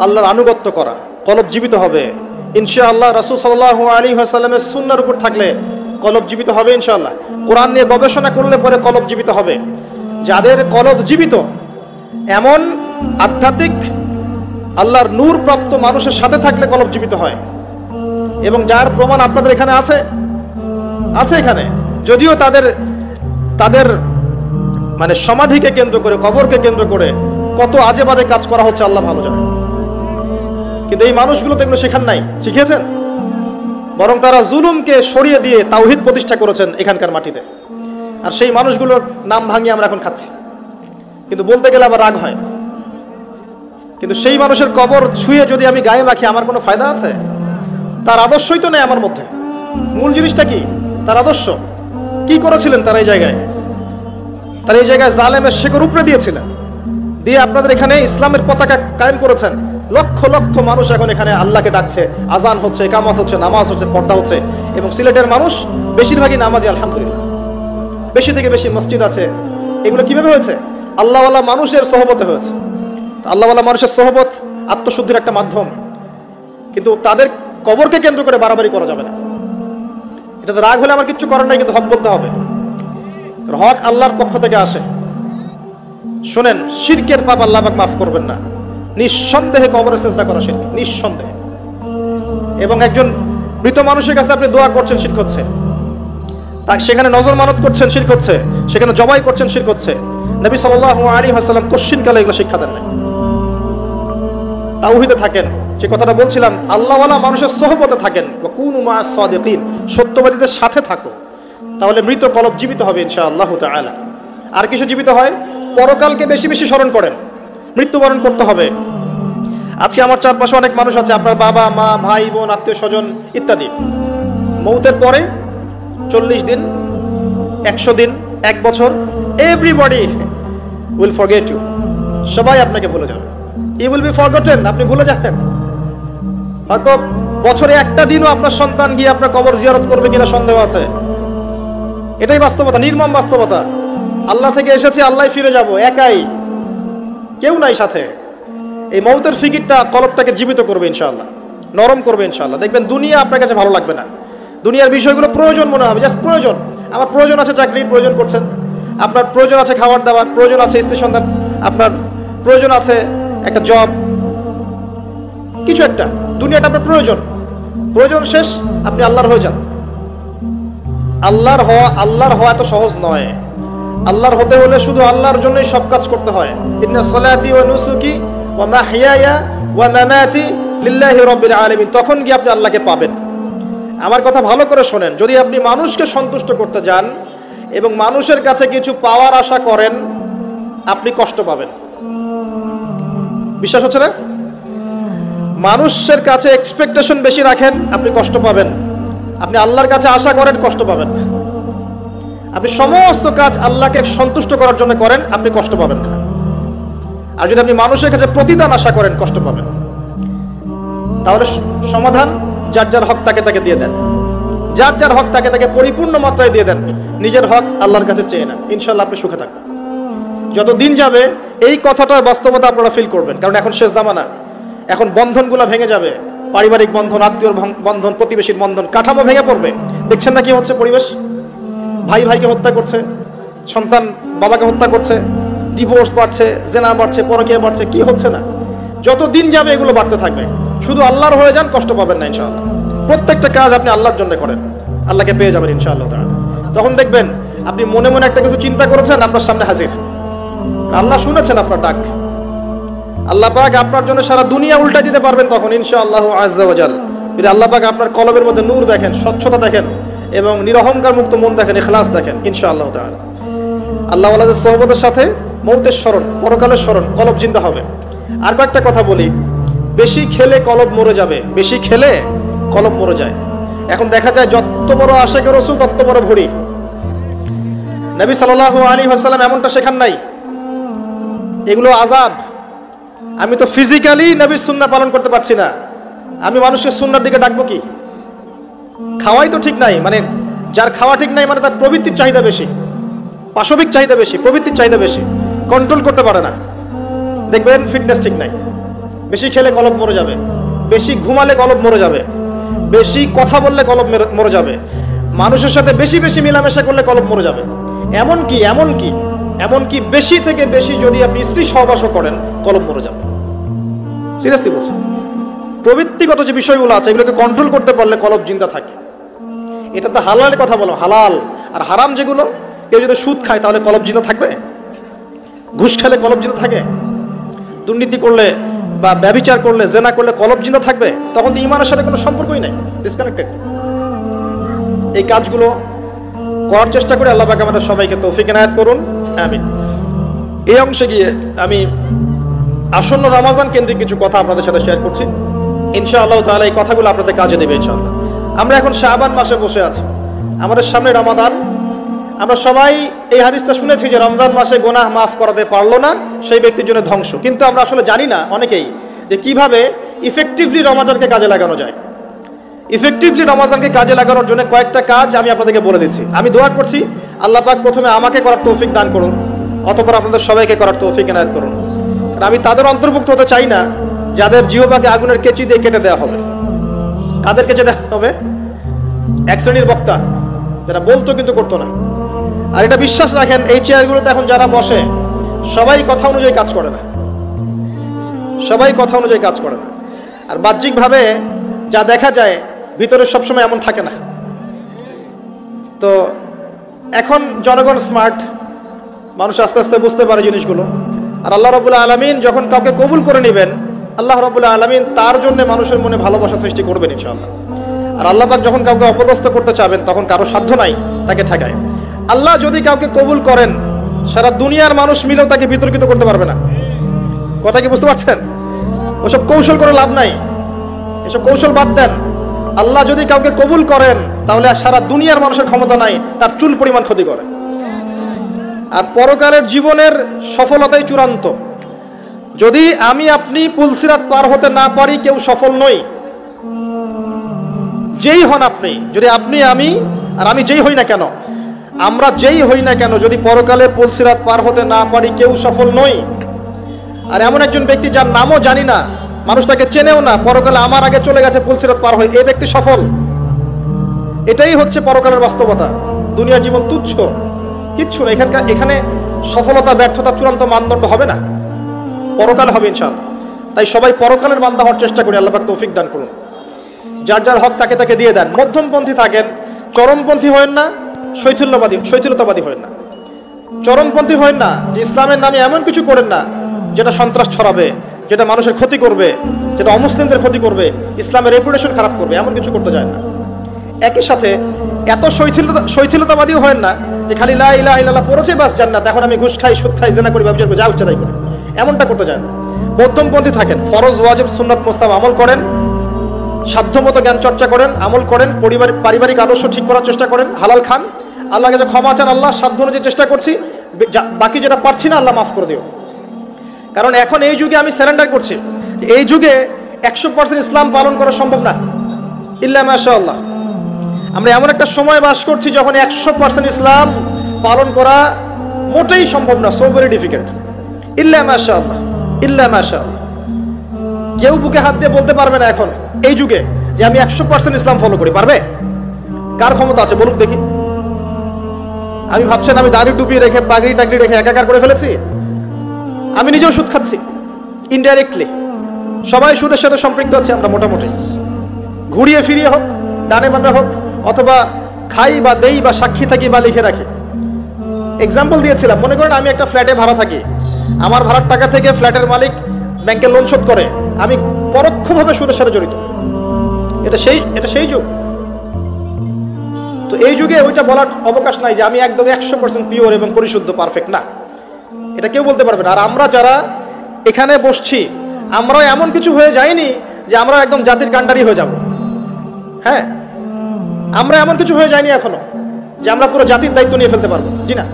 আল্লাহর আনুগত্য করা, কলব জীবিত হবে ইনশাআল্লাহ। রাসূল সাল্লাল্লাহু আলাইহি ওয়াসাল্লামের সুন্নাহর উপর থাকলে কলব জীবিত হবে ইনশাআল্লাহ। কোরআন নিয়ে গবেষণা করলে পরে কলব জীবিত হবে। যাদের কলব জীবিত, এমন আধ্যাত্মিক আল্লাহর নূর প্রাপ্ত মানুষের সাথে থাকলে কলব জীবিত হয়, এবং যার প্রমাণ আপনাদের এখানে আছে এখানে। যদিও তাদের মানে সমাধিকে কেন্দ্র করে, কবরকে কেন্দ্র করে কত আজে বাজে কাজ করা হচ্ছে আল্লাহ ভালো জানে, কিন্তু এই মানুষগুলো তো এগুলো শেখান নাই, শিখিয়েছেন। বরং তারা জুলুমকে সরিয়ে দিয়ে তাওহীদ প্রতিষ্ঠা করেছেন এখানকার মাটিতে। আর সেই মানুষগুলোর নাম ভাঙিয়ে আমরা এখন খাচ্ছি, কিন্তু বলতে গেলে আবার রাগ হয়। কিন্তু সেই মানুষের কবর ছুঁয়ে যদি আমি গায়ে মাখি, আমার কোনো ফায়দা আছে? তার আদর্শই তো নেই আমার মধ্যে। মূল জিনিসটা কি? তার আদর্শ। কি করেছিলেন তারা এই জায়গায়? তারা এই জায়গায় জালেমের শেকড় উপড়ে দিয়েছিলেন, দিয়ে আপনাদের এখানে ইসলামের পতাকা কায়েম করেছেন। লক্ষ লক্ষ মানুষ এখন এখানে আল্লাহকে ডাকছে, আজান হচ্ছে, ইকামত হচ্ছে, নামাজ হচ্ছে, পর্দা হচ্ছে। এবং সিলেটের মানুষ বেশিরভাগই নামাজি, আলহামদুলিল্লাহ। বেশি থেকে বেশি মসজিদ আছে। এগুলো কিভাবে হয়েছে? আল্লাহওয়ালা মানুষের সহবতে হয়েছে। আল্লাহওয়ালা মানুষের সহবত আত্মশুদ্ধির একটা মাধ্যম, কিন্তু তাদের কবরকে কেন্দ্র করে বাড়াবাড়ি করা যাবে না। এটাতে রাগ হলে আমার কিচ্ছু করার নাই, কিন্তু হক বলতে হবে। হক আল্লাহর পক্ষ থেকে আসে। শুনেন, শিরকের পাপ আল্লাহ পাক মাফ করবেন না। নিঃসন্দেহে কবরে সিজদা করা শিরক, নিঃসন্দেহে। এবং একজন মৃত মানুষের কাছে আপনি দোয়া করছেন, শিরক হচ্ছে। সেখানে নজর মানত করছেন, শিরক হচ্ছে। সেখানে জবাই করছেন, শিরক হচ্ছে। নবী সাল্লাল্লাহু আলাইহি ওয়াসাল্লাম কোশ্চিনকালে এগুলো শিক্ষা দেন নাই। তাওহীদে থাকেন, যে কথাটা বলছিলাম, আল্লাহওয়ালা মানুষের সোহবতে থাকেন। ওয়া কুনু মা'আস সাদিকিন, সত্যবাদীদের সাথে থাকো, তাহলে মৃত কলব জীবিত হবে ইনশাআল্লাহু তাআলা। আর কিছু জীবিত হয়, পরকালকে বেশি বেশি স্মরণ করেন। মৃত্যুবরণ করতে হবে। আজকে আমার চারপাশে অনেক মানুষ আছে, আপনার বাবা মা ভাই বোন আত্মীয় স্বজন ইত্যাদি, মৌতের পরে 40 দিন 100 দিন 1 বছর এভরিবডি উইল ফরগেট ইউ, সবাই আপনাকে ভুলে যাবে। ইউ উইল বি ফরগটেন, আপনি ভুলে যাবেন। হয়তো বছরে একটা দিনও আপনার সন্তান গিয়ে আপনার কবর জিয়ারত করবে কিনা সন্দেহ আছে। এটাই বাস্তবতা, নির্মম বাস্তবতা। আল্লাহ থেকে এসেছে, আল্লাহ ফিরে যাব, একাই, কেউ নাই সাথে। এই মৌতের ফিকিরটা কলবটাকে জীবিত করবে ইনশাআল্লাহ, নরম করবে ইনশাআল্লাহ। দেখবেন দুনিয়া আপনার কাছে ভালো লাগবে না, দুনিয়ার বিষয়গুলো প্রয়োজন মনে হবে, জাস্ট প্রয়োজন। আমার প্রয়োজন আছে চাকরির, প্রয়োজন করছেন। আপনার প্রয়োজন আছে খাবার দাবার, প্রয়োজন আছে স্ত্রী সন্তান, আপনার প্রয়োজন আছে একটা জব, কিছু একটা। দুনিয়াটা আপনার প্রয়োজন, প্রয়োজন শেষ আপনি আল্লাহর হয়ে যান। আল্লাহর হওয়া এত সহজ নয়। আল্লাহর হতে হলে শুধু আল্লাহর জন্যই সব কাজ করতে হয়। ইন্না সলাতি ওয়া নুসুকি ওয়া মাহইয়ায়া ওয়া মামাতি লিল্লাহি রাব্বিল আলামিন, তখন গিয়ে আপনি আল্লাহকে পাবেন। আমার কথা ভালো করে শোনেন, যদি আপনি মানুষকে সন্তুষ্ট করতে যান এবং মানুষের কাছে কিছু পাওয়ার আশা করেন, আপনি কষ্ট পাবেন। বিশ্বাস হচ্ছে না? মানুষের কাছে এক্সপেকটেশন বেশি রাখেন, আপনি কষ্ট পাবেন। আপনি আল্লাহর কাছে আশা করেন, কষ্ট পাবেন। আপনি সমস্ত কাজ আল্লাহকে সন্তুষ্ট করার জন্য করেন, আপনি কষ্ট পাবেন না। আর যদি আপনি মানুষের কাছে প্রতিদান আশা করেন, কষ্ট পাবেন। তাহলে সমাধান, যার যার হক তাকে তাকে দিয়ে দেন, যার যার হক তাকে তাকে পরিপূর্ণ মাত্রায় দিয়ে দেন। নিজের হক আল্লাহর কাছে চেয়ে নেন, ইনশাআল্লাহ আপনি সুখে থাকবেন। যত দিন যাবে এই কথাটার বাস্তবতা আপনারা ফিল করবেন, কারণ এখন শেষ জামানা। এখন বন্ধনগুলো ভেঙে যাবে, পারিবারিক বন্ধন, আত্মীয় বন্ধন, প্রতিবেশীর বন্ধন, কাঠামো ভেঙে পড়বে। দেখছেন না কি হচ্ছে? পরিবেশ, ভাই ভাইকে হত্যা করছে, সন্তান বাবাকে হত্যা করছে, ডিভোর্স বাড়ছে, জেনা বাড়ছে, পরকীয়া বাড়ছে, কি হচ্ছে না? যত দিন যাবে এগুলো বাড়তে থাকবে। শুধু আল্লাহর হয়ে যান, কষ্ট পাবেন না ইনশাআল্লাহ। প্রত্যেকটা কাজ আপনি আল্লাহর জন্য করেন, আল্লাহকে পেয়ে যাবেন ইনশাআল্লাহ তাআলা। তখন দেখবেন আপনি মনে মনে একটা কিছু চিন্তা করেছেন, আপনার সামনে হাজির। আল্লাহ শুনেছেন আপনার ডাক। আল্লাহ পাক আপনার জন্য সারা দুনিয়া উল্টা দিতে পারবেন তখন ইনশাআল্লাহ আযজা ওয়া জাল। যদি আল্লাহ পাক আপনার কলবের মধ্যে নূর দেখেন, স্বচ্ছতা দেখেন এবং নিরহংকার মুক্ত মন দেখেন, ইখলাস দেখেন ইনশাআল্লাহ তাআলা। আল্লাহ ওয়ালাদের সোহবতের সাথে মৌতের স্মরণ, পরকালের স্মরণ, কলব জিন্দা হবে। আর কয়েকটা কথা বলি, বেশি খেলে কলব মরে যাবে, বেশি খেলে কলব মরে যায়। এখন দেখা যায় যত বড় আশিকে রাসূল তত বড় ভরি। নবী সাল্লাল্লাহু আলাইহি ওয়াসাল্লাম এমনটা শেখান নাই। এগুলো আযাব। আমি তো ফিজিক্যালি নবীর সুন্নাহ পালন করতে পারছি না, আমি মানুষের সুন্নাহর দিকে ডাকবো কি? খাওয়াই তো ঠিক নাই, মানে যার খাওয়া ঠিক নাই মানে তার প্রবৃত্তির চাহিদা বেশি, পাশবিক চাহিদা বেশি, প্রবৃত্তির চাহিদা বেশি, কন্ট্রোল করতে পারে না। দেখবেন ফিটনেস ঠিক নাই, বেশি খেলে কলব মরে যাবে, বেশি ঘুমালে কলব মরে যাবে, বেশি কথা বললে কলব মরে যাবে, মানুষের সাথে বেশি বেশি মেলামেশা করলে কলব মরে যাবে। এমনকি বেশি থেকে বেশি যদি আপনি স্ত্রী সহবাস করেন, কলব মরে যাবে। সিরিয়াসলি বলছি, প্রবৃত্তিগত যে বিষয়গুলো আছে এগুলোকে কন্ট্রোল করতে পারলে কলব জিন্দা থাকে। এটা তো হালালের কথা বলো, হালাল। আর হারাম যেগুলো, কেউ যদি সুদ খায় তাহলে কলব জিন্দা থাকবে? ঘুষ খেলে কলব জিন্দা থাকে? দুর্নীতি করলে বা ব্যভিচার করলে, জেনা করলে কলব জিন্দা থাকবে? তখন তো ঈমানের সাথে কোনো সম্পর্কই নাই, ডিসকানেক্টেড। এই কাজগুলো করার চেষ্টা করে আল্লাহ পাক আমাদের সবাইকে তৌফিক এনায়েত করুন, আমিন। এই অংশে গিয়ে আমি আসন্ন রমজান কেন্দ্রিক কিছু কথা আপনাদের সাথে শেয়ার করছি ইনশাআল্লাহ তাআলা। এই কথাগুলো আপনাদের কাজে দেবে ইনশাআল্লাহ। আমরা এখন শাবান মাসে বসে আছি, আমাদের সামনে রমাদান। আমরা সবাই এই হাদিসটা শুনেছি যে রমজান মাসে গুনাহ মাফ করাতে পারলো না সেই ব্যক্তির জন্য ধ্বংস। কিন্তু আমরা আসলে জানি না অনেকেই যে কিভাবে ইফেক্টিভলি রমজানকে কাজে লাগানো যায়। ইফেক্টিভলি রমজানকে কাজে লাগানোর জন্য কয়েকটা কাজ আমি আপনাদেরকে বলে দিচ্ছি। আমি দোয়া করছি আল্লাহ পাক প্রথমে আমাকে করার তৌফিক দান করুন, অতঃপর আপনাদের সবাইকে করার তৌফিক এনায়েত করুন। কারণ আমি তাদের অন্তর্ভুক্ত হতে চাই না যাদের জিহ্বাকে আগুনের কেচি দিয়ে কেটে দেওয়া হবে। কাদেরকে যেটা হবে? এক শ্রেণীর বক্তা যারা বলতো কিন্তু করতো না। আর এটা বিশ্বাস রাখেন, এই চেয়ারগুলোতে এখন যারা বসে সবাই কথা অনুযায়ী কাজ করে না, সবাই কথা অনুযায়ী কাজ করে না। আর বাহ্যিকভাবে যা দেখা যায় ভিতরে সবসময় এমন থাকে না। তো এখন জনগণ স্মার্ট, মানুষ আস্তে আস্তে বুঝতে পারে জিনিসগুলো। আর আল্লাহ রাব্বুল আলামিন যখন কাউকে কবুল করে নেবেন, আল্লাহ রাব্বুল আলামিন তার জন্য মানুষের মনে ভালোবাসা সৃষ্টি করবেন ইনশাআল্লাহ। আর আল্লাহ পাক যখন কাউকে অপদস্থ করতে চাবেন তখন কারো সাধ্য নাই তাকে ঠেকায়। আল্লাহ যদি কাউকে কবুল করেন, সারা দুনিয়ার মানুষ মিলেও তাকে বিতর্কিত করতে পারবে না। কথা কি বুঝতে পারছেন? ওসব কৌশল করে লাভ নাই, এসব কৌশল বাদ দেন। আল্লাহ যদি কাউকে কবুল করেন তাহলে সারা দুনিয়ার মানুষের ক্ষমতা নাই তার চুল পরিমাণ ক্ষতি করে। আর পরকালের জীবনের সফলতাই চূড়ান্ত। যদি আমি আপনি পুলসিরাত পার হতে না পারি, কেউ সফল নই। যেই হন আপনি, যদি আপনি আমি আর আমি যেই হই না কেন, আমরা যেই হই না কেন, যদি পরকালে পুলসিরাত পার হতে না পারি, কেউ সফল নই। আর এমন একজন ব্যক্তি যার নামও জানি না, মানুষ তাকে চেনেও না, পরকালে আমার আগে চলে গেছে পুলসিরাত পার হয়ে, এই ব্যক্তি সফল। এটাই হচ্ছে পরকালের বাস্তবতা। দুনিয়ার জীবন তুচ্ছ, কিচ্ছু না। এখানে সফলতা ব্যর্থতা চূড়ান্ত মানদণ্ড হবে না, পরকাল হবে ইনশাআল্লাহ। তাই সবাই পরকালের বান্দা হওয়ার চেষ্টা করি। আল্লাহ পাক তৌফিক দান করুন। যার যার হক তাকে তাকে দিয়ে দেন। মধ্যমপন্থী থাকেন, চরমপন্থী হয়েন না, শৈথিলতাবাদী হয়েন না। চরমপন্থী হয়েন না যে ইসলামের নামে এমন কিছু করেন না যেটা সন্ত্রাস ছড়াবে, যেটা মানুষের ক্ষতি করবে, যেটা অমুসলিমদের ক্ষতি করবে, ইসলামের রেপুটেশন খারাপ করবে, এমন কিছু করতে যায় না। একই সাথে এত শৈথিলতাবাদীও হয়েন না যে খালি লা ইলাহা ইল্লাল্লাহ পড়েছে বাস জান্নাত, এখন আমি ঘুষ খাই, সুদ খাই, জিনা করি, ব্যভিচার করি, যা ইচ্ছা তাই করি, এমনটা করতে যায় না। মধ্যমপন্থী থাকেন, ফরজ ওয়াজিব সুন্নাত মুস্তাহাব আমল করেন, সাধ্যমতো জ্ঞান চর্চা করেন, আমল করেন, পারিবারিক আদর্শ ঠিক করার চেষ্টা করেন, হালাল খান, আল্লাহর কাছে ক্ষমা চান, আল্লাহ সাধ্য অনুযায়ী চেষ্টা করছি, বাকি যেটা পারছি না আল্লাহ মাফ করে দিও। কারণ এখন এই যুগে আমি সারেন্ডার করছি, এই যুগে 100% ইসলাম পালন করা সম্ভব না, ইল্লা মাশাআল্লাহ। আমরা এমন একটা সময় বাস করছি যখন 100% ইসলাম পালন করা মোটেই সম্ভব না, সো ভেরি ডিফিকাল্ট, ইল্লা মাশাআল্লাহ, ইল্লা মাশাআল্লাহ। কেউ বুকে হাত দিয়ে বলতে পারবে না এখন এই যুগে যে আমি 100% ইসলাম ফলো করি, পারবে? কার ক্ষমতা আছে বলুক দেখি? আমি ভাবছেন আমি দাড়ি টুপি রেখে পাগড়ি টাগড়ি রেখে একাকার করে ফেলেছি? আমি নিজেও সুদ খাচ্ছি ইনডাইরেক্টলি, সবাই সুদের সাথে সম্পৃক্ত আছে আমরা মোটামুটি, ঘুরিয়ে ফিরিয়ে হোক, ডানে বামে হোক, অথবা খাই বা দেই বা সাক্ষী থাকি বা লিখে রাখি। এক্সাম্পল দিয়েছিলাম, মনে করেন আমি একটা ফ্ল্যাটে ভাড়া থাকি, আমার ভাড়ার টাকা থেকে ফ্ল্যাটের মালিক ব্যাংকে লোন শোধ করে, আমি পরোক্ষভাবে সুদের সাথে জড়িত। এটা সেই যুগ। তো এই যুগে ওইটা বলার অবকাশ নাই যে আমি একদম 100% পিওর এবং পরিশুদ্ধ, পারফেক্ট না, এটা কেউ বলতে পারবে না। আর আমরা যারা এখানে বসছি, আমরা এমন কিছু হয়ে যাইনি যে আমরা একদম জাতির কাণ্ডারি হয়ে যাব। হ্যাঁ, আমরা এমন কিছু হয়ে যাইনি এখনো যে আমরা পুরো জাতির দায়িত্ব নিয়ে ফেলতে পারবো, জি না।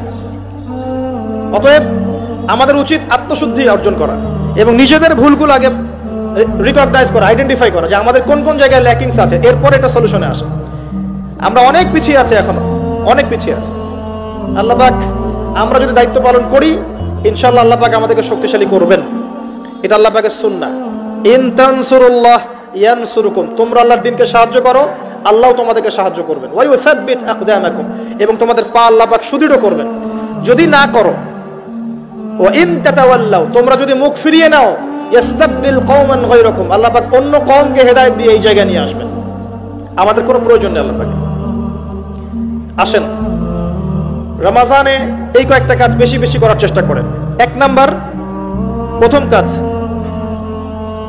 অতএব আমাদের উচিত আত্মশুদ্ধি অর্জন করা এবং নিজেদের ভুলগুলো আগে রিকগনাইজ করা, আইডেন্টিফাই করা যে আমাদের কোন কোন জায়গায় ল্যাকিংস আছে, এরপর এটা সলিউশনে আসে। আমরা অনেক পিছিয়ে আছি, এখনো অনেক পিছিয়ে আছে। আল্লাহ পাক আমরা যদি দায়িত্ব পালন করি, ইনশাআল্লাহ আল্লাহ পাক আমাদেরকে শক্তিশালী করবেন। এটা আল্লাহ পাকের সুন্নাহ। ইন তানসুরুল্লাহ ইয়ানসুরুকুম, তোমরা আল্লাহর দ্বীনকে সাহায্য করো, আল্লাহ তোমাদেরকে সাহায্য করবেন। ওয়া ইউসাব্বিত আকদামাকুম, এবং তোমাদের পা আল্লাহ পাক সুদৃঢ় করবেন। যদি না করো, ওয়া ইন তাতাওয়াল্লাউ, তোমরা যদি মুখ ফিরিয়ে নাও, ইস্তাবদিল কওমান গায়রাকুম, আল্লাহ পাক অন্য কওমকে হেদায়েত দিয়ে এই জায়গায় নিয়ে আসবেন। আমাদের কোনো প্রয়োজন নেই আল্লাহ পাক। আসেন রমজানে এই কয়েকটা কাজ বেশি বেশি করার চেষ্টা করেন। 1 নাম্বার, প্রথম কাজ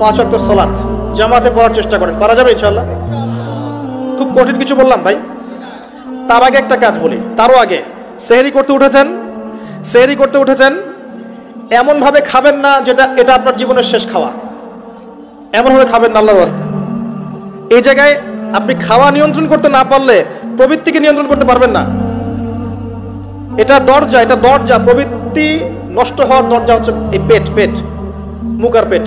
5 ওয়াক্ত সালাত জামাতে পড়ার চেষ্টা করেন। পারা যাবে ইনশাআল্লাহ? খুব কঠিন কিছু বললাম ভাই? তার আগে একটা কাজ বলি, তারও আগে সেহরি করতে উঠেছেন, এমন ভাবে খাবেন না যেটা এটা আপনার জীবনের শেষ খাওয়া, এমন ভাবে খাবেন না আল্লাহর ওয়াস্তে। এই জায়গায় আপনি খাওয়া নিয়ন্ত্রণ করতে না পারলে প্রবৃত্তিকে নিয়ন্ত্রণ করতে পারবেন না। এটা দরজা, প্রবৃত্তি নষ্ট হওয়ার দরজা হচ্ছে এই পেট, মুখ আর পেট।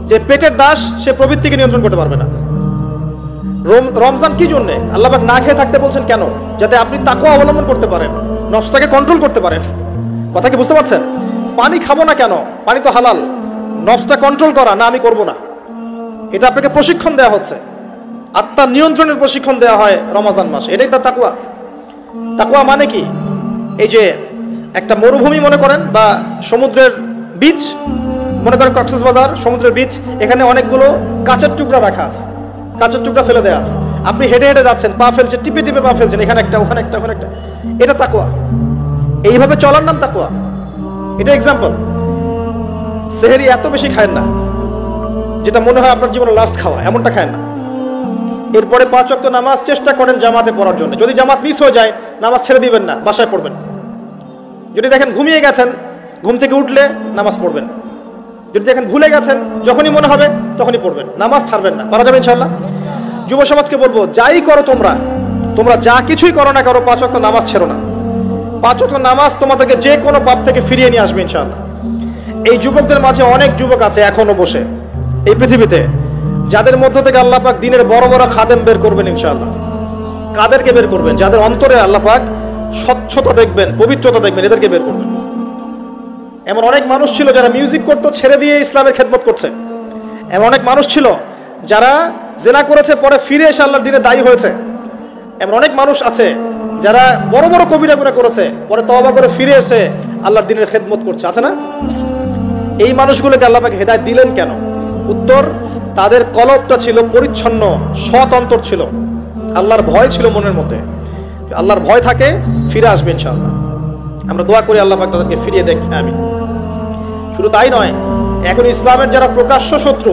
যে পেটের দাস, সে প্রবৃত্তিকে নিয়ন্ত্রণ করতে পারবে না। রমজান কি জন্য আল্লাহ পাক না খেয়ে থাকতে বলছেন? কেন? যাতে আপনি তাকওয়া অবলম্বন করতে পারেন, নফসটাকে কন্ট্রোল করতে পারেন। কথা কি বুঝতে পারছেন? পানি খাবো না কেন? পানি তো হালাল। নফসটা কন্ট্রোল করা, না আমি করব না, এটা আপনাকে প্রশিক্ষণ দেওয়া হচ্ছে। আত্মার নিয়ন্ত্রণের প্রশিক্ষণ দেওয়া হয় রমজান মাসে। এটাই তার তাকওয়া। তাকওয়া মানে কি? এই যে একটা মরুভূমি মনে করেন, বা সমুদ্রের বীচ মনে করেন, কক্সবাজার সমুদ্রের বীচ, এখানে অনেকগুলো কাঁচের টুকরা রাখা আছে, কাঁচের টুকরা ফেলে দেওয়া আছে। আপনি হেঁটে হেঁটে যাচ্ছেন, পা ফেলছেন, টিপে টিপে পা ফেলছেন, এখানে একটা, ওখানে একটা, ওখানে একটা। এটা তাকওয়া। এইভাবে চলার নাম তাকওয়া। এটা এক্সাম্পল। সেহরি এত বেশি খায়েন না যেটা মনে হয় আপনার জীবনের লাস্ট খাওয়া, এমনটা খায়েন না। এরপরে 5 ওয়াক্ত নামাজ চেষ্টা করেন জামাতে পড়ার জন্য। যদি জামাত মিস হয়ে যায়, নামাজ ছেড়ে দিবেন না, বাসায় পড়বেন। যদি দেখেন ঘুমিয়ে গেছেন, ঘুম থেকে উঠলে নামাজ পড়বেন। যদি দেখেন ভুলে গেছেন, যখনই মনে হবে তখনই পড়বেন, নামাজ ছাড়বেন না। পারা যাবে ইনশাআল্লাহ। যুব সমাজকে বলবো, যাই করো তোমরা যা কিছুই করো না করো, 5 ওয়াক্ত নামাজ ছেড়ো না। 5 ওয়াক্ত নামাজ তোমাদেরকে যে কোনো পাপ থেকে ফিরিয়ে নিয়ে আসবে ইনশাআল্লাহ। এই যুবকদের মাঝে অনেক যুবক আছে এখনো বসে এই পৃথিবীতে, যাদের মধ্য থেকে আল্লাহ পাক দিনের বড় বড় খাদেম বের করবেন ইনশাআল্লাহ। কাদেরকে বের করবেন? যাদের অন্তরে আল্লাহ পাক স্বচ্ছতা দেখবেন, পবিত্রতা দেখবেন, এদেরকে বের করবেন। এমন অনেক মানুষ ছিল যারা মিউজিক করতো, ছেড়ে দিয়ে ইসলামের খেদমত করছে। এমন অনেক মানুষ ছিল যারা জেনা করেছে, পরে ফিরে এসে আল্লাহর দিনে দায়ী হয়েছে। এমন অনেক মানুষ আছে যারা বড় বড় কবিরা গুনাহ করেছে, পরে তওবা করে ফিরে এসে আল্লাহর দিনের খেদমত করছে, আছে না? এই মানুষগুলোকে আল্লাহ পাক হেদায়েত দিলেন কেন? উত্তর, তাদের কলবটা ছিল পরিচ্ছন্ন, সৎ অন্তর ছিল, আল্লাহর ভয় ছিল মনের মধ্যে। আল্লাহর ভয় থাকে, ফিরে আসবে ইনশাআল্লাহ। আমরা দোয়া করি আল্লাহ পাক তাদেরকে ফিরিয়ে দেখ। আমিন। শুধু তাই নয়, এখন ইসলামের যারা প্রকাশ্য শত্রু,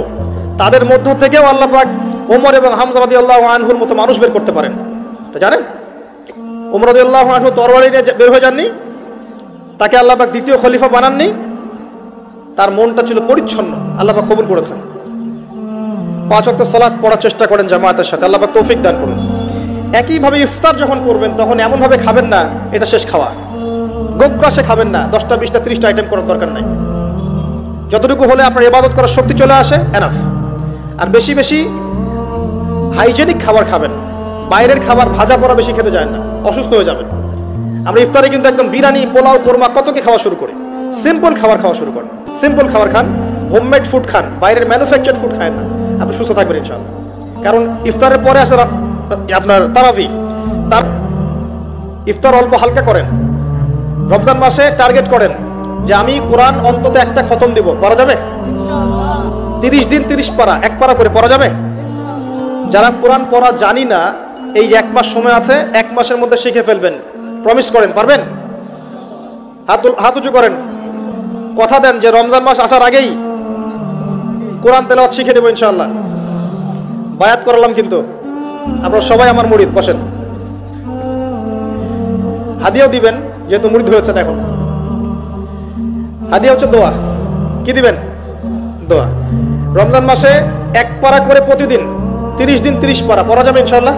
তাদের মধ্য থেকেও আল্লাহ পাক ওমর এবং হামজা রাদিয়াল্লাহু আনহুর মতো মানুষ বের করতে পারেন। তো জানেন, ওমর রাদিয়াল্লাহু আনহু তরবারি নিয়ে বের হয়ে যাননি, তাকে আল্লাহ পাক দ্বিতীয় খলিফা বানাননি। তার মনটা ছিল পরিচ্ছন্ন, আল্লাহ পাক কবুল করেছেন। 5 ওয়াক্ত সালাত পড়ার চেষ্টা করেন জামাতের সাথে, আল্লাহ পাক তৌফিক দান করুন। একইভাবে ইফতার যখন করবেন, তখন এমনভাবে খাবেন না এটা শেষ খাওয়া, গোগ্রাসে খাবেন না, 10টা 20টা 30টা আইটেম করার দরকার নাই। যতটুকু হলে আপনার ইবাদত করার শক্তি চলে আসে, এনাফ। আর বেশি বেশি হাইজেনিক খাবার খাবেন, বাইরের খাবার ভাজা পড়া বেশি খেতে যায় না, অসুস্থ হয়ে যাবেন। আমরা ইফতারে কিন্তু একদম বিরিয়ানি, পোলাও, কোরমা কত কি খাওয়া শুরু করি। সিম্পল খাবার খাওয়া শুরু করেন, সিম্পল খাবার খান, হোমমেড ফুড খান, বাইরের ম্যানুফ্যাকচার্ড ফুড খায় না, আপনি সুস্থ থাকবেন ইনশাআল্লাহ। কারণ ইফতারের পরে আসে আপনার তারাবি, তার ইফতার অল্প হালকা করেন। রমজান মাসে টার্গেট করেন যে আমি কোরআন অন্তত একটা খতম দিব, পড়া যাবে? 30 দিন 30 পারা, 1 পারা করে পড়া যাবে? যারা কোরআন পড়া জানি না, এই যে 1 মাস সময় আছে, 1 মাসের মধ্যে শিখে ফেলবেন, প্রমিস করেন, পারবেন? হাত উঁচু করেন, কথা দেন যে রমজান মাস আসার আগেই কোরআন তেলাওয়াত শিখে দেব ইনশাআল্লাহ। বায়াত করলাম কিন্তু, আপনারা সবাই আমার মুরিদ, বসেন। হাদিয়াও দিবেন, যেহেতু মুরিদ হয়েছেন এখন। হাদিয়া হচ্ছে দোয়া। কি দিবেন? দোয়া। রমজান মাসে 1 পারা করে প্রতিদিন, 30 দিন 30 পারা পড়া যাবে ইনশাআল্লাহ।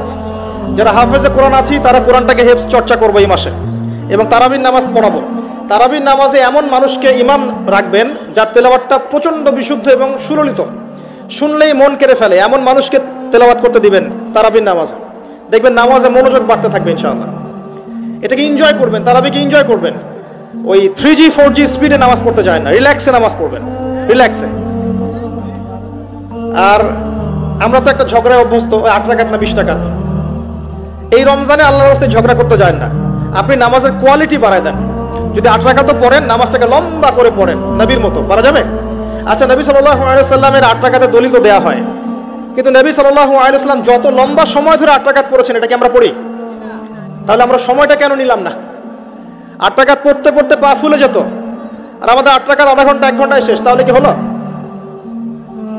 যারা হাফেজে কোরআন আছি, তারা কোরআনটাকে হেফজ চর্চা করবো এই মাসে, এবং তারাবির নামাজ পড়াবো। তারাবির নামাজে এমন মানুষকে ইমাম রাখবেন যার তেলাওয়াতটা প্রচন্ড বিশুদ্ধ এবং সুললিত, শুনলেই মন কেড়ে ফেলে, এমন মানুষকে তেলাওয়াত করতে দিবেন তারাবির নামাজে। দেখবেন নামাজে মনোযোগ বাড়তে থাকবে ইনশাআল্লাহ। এটাকে এনজয় করবেন, তারাবিকে এনজয় করবেন। ওই 3G 4G স্পিডে নামাজ পড়তে যায় না, রিল্যাক্সে নামাজ পড়বেন, রিল্যাক্সে। আর আমরা তো একটা ঝগড়ায় অভ্যস্ত, 8 রাকাত না 20 রাকাত। এই রমজানে আল্লাহর রাস্তায় ঝগড়া করতে যায় না, আপনি নামাজের কোয়ালিটি বাড়ায় দেন। যদি 8 রাকাতও পড়েন, নামাজটাকে লম্বা করে পড়েন, নবীর মতো, পারা যাবে? আচ্ছা, নবী সাল্লাল্লাহু আলাইহি সাল্লামের 8 রাকাতের দলিল তো দেয়া হয়, কিন্তু নবী সাল্লাল্লাহু আলাইহি সাল্লাম যত লম্বা সময় ধরে 8 রাকাত পড়েছেন, এটা কি আমরা পড়ি? তাহলে আমরা সময়টা কেন নিলাম না? 8 রাকাত পড়তে পড়তে পা ফুলে যেত, আর আমাদের 8 রাকাত আধা ঘন্টা 1 ঘন্টায় শেষ, তাহলে কি হলো?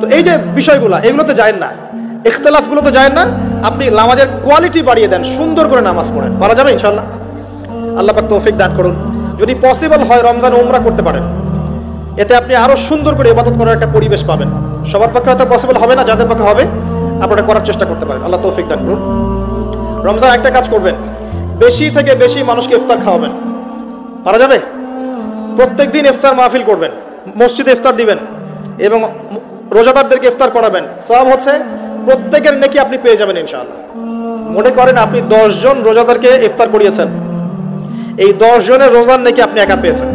তো এই যে বিষয়গুলো, এগুলোতে যায়েন না, ইখতিলাফগুলোতে যায়েন না। আপনি নামাজের কোয়ালিটি বাড়িয়ে দেন, সুন্দর করে নামাজ পড়েন, পারা যাবে ইনশাআল্লাহ। আল্লাহ পাক তৌফিক দান করুন। যদি পসিবল হয় রমজানে উমরা করতে পারেন, এতে আপনি আরো সুন্দর করে ইবাদত করার একটা পরিবেশ পাবেন। সবার পক্ষে হয়তো পসিবল হবে না, যাদের পক্ষে হবে আপনারা করার চেষ্টা করতে পারেন। আল্লাহ তৌফিক দান করুন। রমজান একটা কাজ করবেন, বেশি থেকে বেশি মানুষকে ইফতার খাওয়াবেন, পারা যাবে? প্রত্যেকদিন ইফতার মাহফিল করবেন, মসজিদে ইফতার দিবেন এবং রোজাদারদেরকে ইফতার করাবেন। সওয়াব হচ্ছে প্রত্যেকের নেকি আপনি পেয়ে যাবেন ইনশাআল্লাহ। মনে করেন আপনি 10 জন রোজাদারকে ইফতার করিয়েছেন, এই 10 জনের রোজার নেকি আপনি একা পেয়েছেন।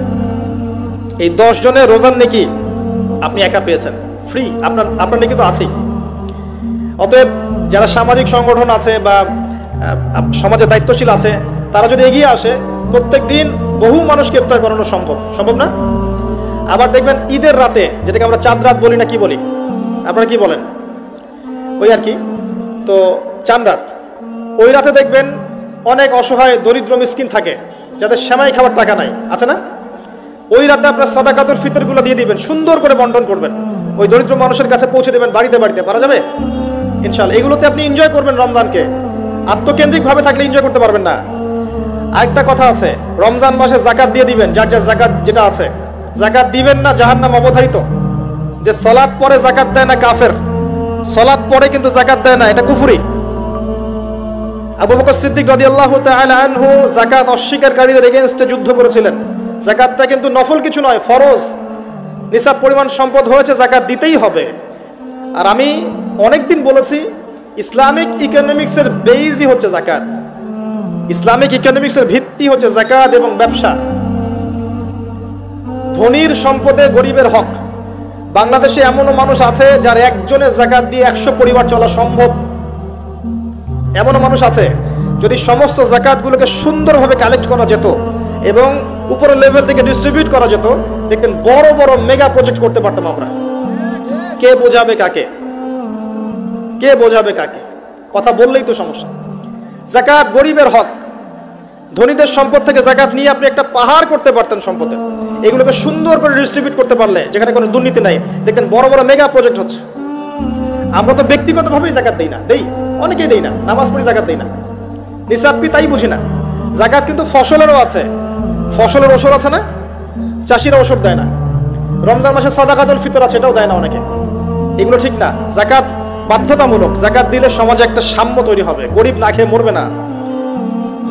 এই 10 জনের রোজার নেকি আপনি একা পেয়েছেন, ফ্রি, আপনার নেকি তো আছেই। অতএব যারা সামাজিক সংগঠন আছে বা সমাজে দায়িত্বশীল আছে, তারা যদি এগিয়ে আসে, প্রত্যেক দিন বহু মানুষকে ইফতার করানো সম্ভব না? আবার দেখবেন ঈদের রাতে, যেটাকে আমরা চাঁদ রাত বলি না কি বলি, আপনারা কি বলেন? ওই আর কি, তো চাঁদ রাত, ওই রাতে দেখবেন অনেক অসহায় দরিদ্র মিসকিন থাকে যাদের সেমাই খাবার টাকা নাই, আছে না? ওই রাতে আপনার সাদাকাতুল ফিতরগুলো দিয়ে দিবেন, সুন্দর করে বন্টন করবেন, ওই দরিদ্র মানুষের কাছে পৌঁছে দেবেন বাড়িতে বাড়িতে। পারা যাবে ইনশাআল্লাহ। এগুলোতে আপনি এনজয় করবেন রমজানকে। আত্মকেন্দ্রিক ভাবে থাকলে এনজয় করতে পারবেন না। আরেকটা কথা আছে, রমজান মাসে যাকাত দিয়ে দিবেন, যার যার যাকাত যেটা আছে। যাকাত দিবেন না, জাহান্নাম অবধারিত। যে সালাত পরে যাকাত দেয় না কাফের, সালাত পরে কিন্তু যাকাত দেয় না, এটা কুফরি। আবু বকর সিদ্দিক রাদিয়াল্লাহু তাআলা আনহু যাকাত অস্বীকারীদের এগেইনস্টে যুদ্ধ করেছিলেন। যাকাতটা কিন্তু নফল কিছু নয়, ফরজ। নিসাব পরিমাণ সম্পদ হয়েছে, যাকাত দিতেই হবে। আর আমি অনেকদিন বলেছি, ইসলামিক ইকোনমিক্সের বেইজই হচ্ছে যাকাত। ইসলামিক ইকোনমিক্সের ভিত্তি হচ্ছে যাকাত এবং ব্যবসা। ধনীর সম্পদে গরিবের হক। বাংলাদেশে এমনও মানুষ আছে যার একজনের যাকাত দিয়ে 100 পরিবার চলা সম্ভব। এমনও মানুষ আছে, যদি সমস্ত যাকাতগুলোকে সুন্দরভাবে কালেক্ট করা যেত এবং উপরের লেভেল থেকে ডিস্ট্রিবিউট করা যেত, দেখবেন বড় বড় মেগা প্রজেক্ট করতে পারতাম আমরা। কে বোঝাবে কাকে? কে বোঝাবে কাকে? কথা বললেই তো সমস্যা। যাকাত গরিবের হক। ধনীদের সম্পদ থেকে যাকাত নিয়ে আপনি একটা পাহাড় করতে পারতেন সম্পদের। এগুলোকে সুন্দর করে ডিস্ট্রিবিউট করতে পারলে, যেখানে কোনো দুর্নীতি নাই, দেখবেন বড় বড় মেগা প্রজেক্ট হচ্ছে। আমরা তো ব্যক্তিগতভাবেই যাকাত দেই না, অনেকেই দেই না, নামাজ পড়ি যাকাত দেই না, নিসাব কি তাই বুঝি না। যাকাত কিন্তু ফসলেরও আছে, ফসলের ওষুধ আছে না, চাষিরা ওষুধ দেয় না। রমজান মাসে সাদাকাতুল ফিতর আছে, এটাও দেয় না অনেকে। এগুলো ঠিক না। যাকাত বাধ্যতামূলক। যাকাত দিলে সমাজে একটা সাম্য তৈরি হবে, গরিব না খেয়ে মরবে না।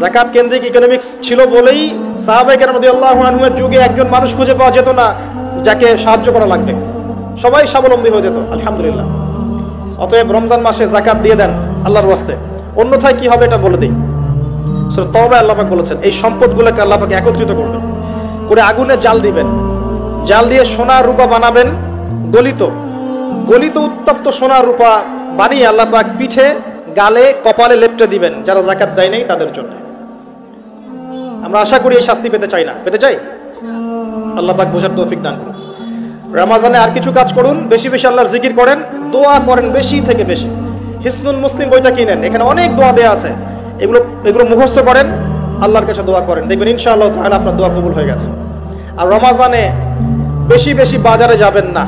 যাকাত কেন্দ্রিক ইকোনমিক্স ছিল বলেই সাহাবায়ে কেরাম রাদিয়াল্লাহু আনহুমের যুগে একজন মানুষ খুঁজে পাওয়া যেত না যাকে সাহায্য করা লাগবে, সবাই স্বাবলম্বী হয়ে যেত, আলহামদুলিল্লাহ। অতএব রমজান মাসে যাকাত দিয়ে দেন আল্লাহর ওয়াস্তে, অন্যথায় কি হবে এটা বলে দিই। সূরা তাওবায় আল্লাহ পাক বলেছেন, এই সম্পদগুলোকে আল্লাহ পাক একত্রিত করবেন, করে আগুনে জাল দিবেন, জাল দিয়ে সোনা রূপা বানাবেন, গলিত উত্তপ্ত সোনা রূপা বানিয়ে আল্লাহ পাক পিঠে, গালে, কপালে লেপটে দিবেন যারা যাকাত দেয় নাই তাদের জন্য। আমরা আশা করি এই শাস্তি পেতে চাই না, পেতে চাই? আল্লাহ পাক বোঝার তৌফিক দান করুন। রমজানে আর কিছু কাজ করুন, বেশি বেশি আল্লাহর জিকির করেন, দোয়া করেন বেশি থেকে বেশি। হিসনুল মুসলিম বইটা কিনেন, এখানে অনেক দোয়া দেয়া আছে, এগুলো মুখস্থ করেন, আল্লাহর কাছে দোয়া করেন, দেখবেন ইনশাআল্লাহ তাআলা আপনার দোয়া কবুল হয়ে গেছে। আর রমজানে বেশি বেশি বাজারে যাবেন না।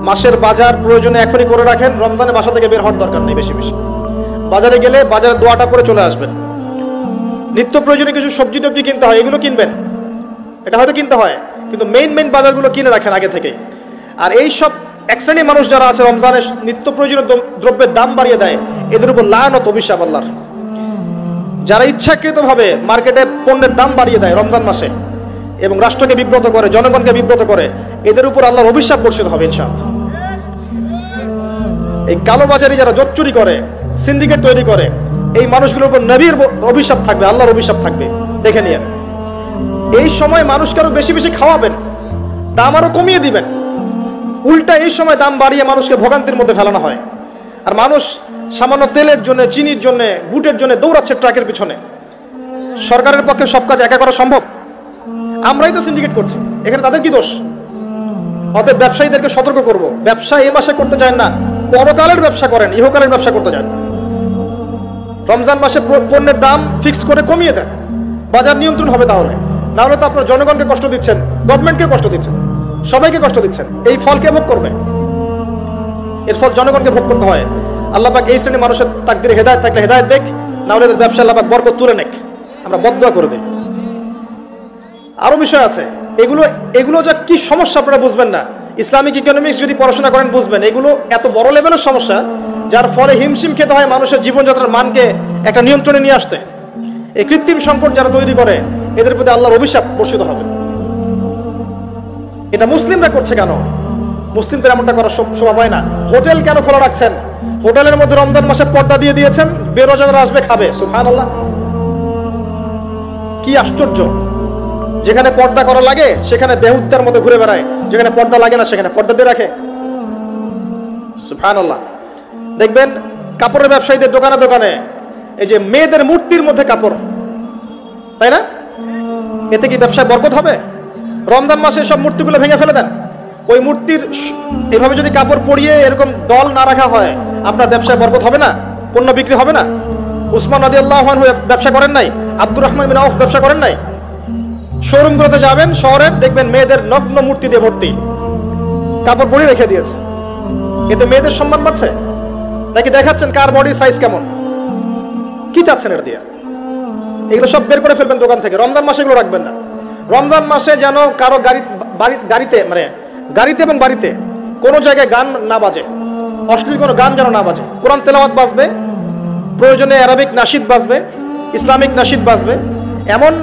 মাসের বাজার প্রয়োজনে এখনই করে রাখেন, রমজানে বাসা থেকে বের হওয়ার দরকার নেই। বেশি বেশি বাজারে গেলে বাজারের দোয়াটা পরে চলে আসবেন। নিত্য প্রয়োজনীয় কিছু সবজি টবজি কিনতে হয়, এগুলো কিনবেন, এটা হয়তো কিনতে হয়, কিন্তু মেইন বাজারগুলো কিনে রাখেন আগে থেকে। আর এই সব এক শ্রেণীর মানুষ যারা আছে রমজানে নিত্য প্রয়োজনীয় দ্রব্যের দাম বাড়িয়ে দেয়, এদের উপর লানত অভিশাপ আল্লাহর। যারা ইচ্ছাকৃতভাবে মার্কেটে পণ্যের দাম বাড়িয়ে দেয় রমজান মাসে এবং রাষ্ট্রকে বিব্রত করে, জনগণকে বিব্রত করে, এদের উপর আল্লাহর অভিশাপ বর্ষিত হবে ইনশাআল্লাহ। এই কালোবাজারি যারা জোট চুরি করে, সিন্ডিকেট তৈরি করে, এই মানুষগুলোর উপর নবীর অভিশাপ থাকবে, আল্লাহর অভিশাপ থাকবে, দেখে নিয়ে। এই সময় মানুষকে আরো বেশি বেশি খাওয়াবেন, দাম আরো কমিয়ে দিবেন। উল্টা এই সময় দাম বাড়িয়ে মানুষকে ভোগান্তির মধ্যে ফেলানো হয়। আর মানুষ সামান্য তেলের জন্য, চিনির জন্য, বুটের জন্য দৌড়াচ্ছে ট্রাকের পিছনে। সরকারের পক্ষে সব কাজ একা করা সম্ভব? আমরাই তো সিন্ডিকেট করছি, এখানে তাদের কি দোষ? অতএব ব্যবসায়ীদেরকে সতর্ক করব, ব্যবসা এই মাসে করতে চান না, পরকালের ব্যবসা করেন, ইহকালের ব্যবসা করতে চান। রমজান মাসে পণ্যের দাম ফিক্স করে কমিয়ে দেন, বাজার নিয়ন্ত্রণ হবে। তাহলে না হলে তো আপনার জনগণকে কষ্ট দিচ্ছেন, গভর্নমেন্টকে কষ্ট দিচ্ছেন, সবাইকে কষ্ট দিচ্ছেন। এই ফল কে ভোগ করবে? এর ফল জনগণকে ভোগ করতে হয়। আল্লাহ পাক এই শ্রেণীর মানুষের তাকদিরে হেদায়েত থাকলে হেদায়েত দেখ, না হলে ব্যবসা আল্লাহ পাক বরকত তুলে নেক, আমরা বদদুয়া করে দিই। আরো বিষয় আছে, এগুলো যা কি সমস্যা আপনারা বুঝবেন না। ইসলামিক ইকোনমিক্স যদি পড়াশোনা করেন বুঝবেন, এগুলো এত বড় লেভেলের সমস্যা, যার ফলে হিমশিম খেতে হয় মানুষের জীবনযাত্রার মানকে একটা নিয়ন্ত্রণে নিয়ে আসতে। এই কৃত্রিম সংকট যারা তৈরি করে, এদের প্রতি আল্লাহর অভিশাপ বর্ষিত হবে। এটা মুসলিমরা করছে কেন? মুসলিমদের এমনটা করার শোভা পায় না। হোটেল কেন খোলা রাখছেন? হোটেলের মধ্যে রমজান মাসে পর্দা দিয়ে দিয়েছেন, বেরোজাদার আসবে, খাবে। সুবহানাল্লাহ, কি আশ্চর্য! যেখানে পর্দা করা লাগে সেখানে বেহুদ্দার মধ্যে ঘুরে বেড়ায়, যেখানে পর্দা লাগে না সেখানে পর্দা দিয়ে রাখে। সুবহানাল্লাহ। দেখবেন কাপড়ের ব্যবসায়ীদের দোকানে দোকানে এই যে মেয়েদের মূর্তির মধ্যে কাপড়, তাই না? এতে কি ব্যবসায় বরকত হবে? রমজান মাসে সব মূর্তিগুলো ভেঙে ফেলে দেন। ওই মূর্তির এভাবে যদি কাপড় পরিয়ে এরকম দল না রাখা হয়, আপনার ব্যবসায় বরকত হবে না? পণ্য বিক্রি হবে না? উসমান রাদিয়াল্লাহু আনহু ব্যবসা করেন নাই? আব্দুর রহমান বিন আউফ ব্যবসা করেন নাই? শোরুমগুলোতে যাবেন শহরের, দেখবেন মেয়েদের নগ্ন মূর্তি দিয়ে ভর্তি, কাপড় পরিয়ে রেখে দিয়েছে। এতে মেয়েদের সম্মান বাড়ছে নাকি দেখাচ্ছেন কার বডি সাইজ কেমন? কি চাচ্ছেন এটা দিয়ে? এগুলো সব বের করে ফেলবেন দোকান থেকে। রমজান মাসে এগুলো রাখবেন না। রমজান মাসে যেন কারো গাড়িতে এবং বাড়িতে কোনো জায়গায় গান না বাজে, অশ্লীল কোনো গান যেন না বাজে। কোরআন তেলাওয়াত বাজবে, প্রয়োজনে অ্যারাবিক নাশিদ বাজবে, ইসলামিক নাশিদ বাজবে। এমন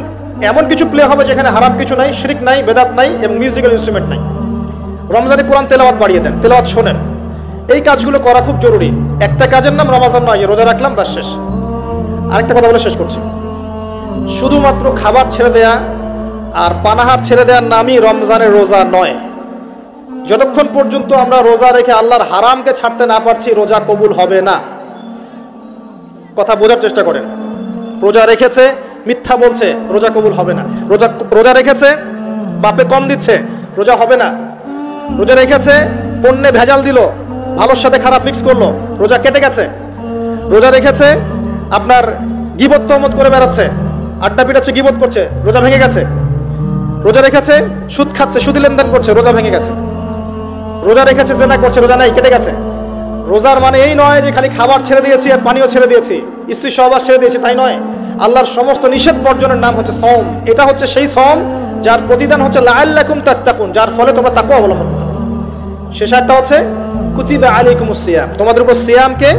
এমন কিছু প্লে হবে যেখানে হারাম কিছু নাই, শিরক নাই, বেদাত নাই এবং মিউজিক্যাল ইনস্ট্রুমেন্ট নাই। রমজানে কোরআন তেলাওয়াত বাড়িয়ে দেন, তেলাওয়াত শোনেন। এই কাজগুলো করা খুব জরুরি। একটা কাজের নাম রমজান নয়, রোজা রাখলাম বাস শেষ। আরেকটা কথা বলে শেষ করছি, শুধুমাত্র খাবার ছেড়ে দেয়া আর পানাহার ছেড়ে দেওয়ার নামই রমজানের রোজা নয়। যতক্ষণ পর্যন্ত আমরা রোজা রেখে আল্লাহর হারামকে ছাড়তে না পারছি, রোজা কবুল হবে না। কথা বোঝার চেষ্টা করেন। রোজা রেখেছে, মিথ্যা বলছে, রোজা কবুল হবে না। রোজা রেখেছে, বাপে কম দিচ্ছে, রোজা হবে না। রোজা রেখেছে, পণ্যে ভেজাল দিল, ভালোর সাথে খারাপ মিক্স করলো, রোজা কেটে গেছে। রোজা রেখেছে, আপনার গীবত তহমত করে বেড়াচ্ছে, আড্ডা পিটাচ্ছে, গীবত করছে, রোজা ভেঙে গেছে। রোজা রেখেছে, সুদ খাচ্ছে, সুদি লেনদেন করছে, রোজা ভেঙে গেছে। রোজা রেখেছে, জেনা করছে, রোজা নাই, কেটে গেছে। রোজার মানে এই নয় যে খালি খাবার ছেড়ে দিয়েছি আর পানিও ছেড়ে দিয়েছি, স্ত্রী সহবাস ছেড়ে দিয়েছি, তাই নয়। আল্লাহর সমস্ত নিষেধ বর্জনের নাম হচ্ছে সওম। এটা হচ্ছে সেই সওম যার প্রতিদান হচ্ছে লাআল্লাকুম তাত্তাকুন, যার ফলে তোমরা তাকওয়া অবলম্বন করতে পারো। শেষ একটা হচ্ছে কুতিবা আলাইকুমুস সিয়াম, তোমাদের উপর সিয়ামকে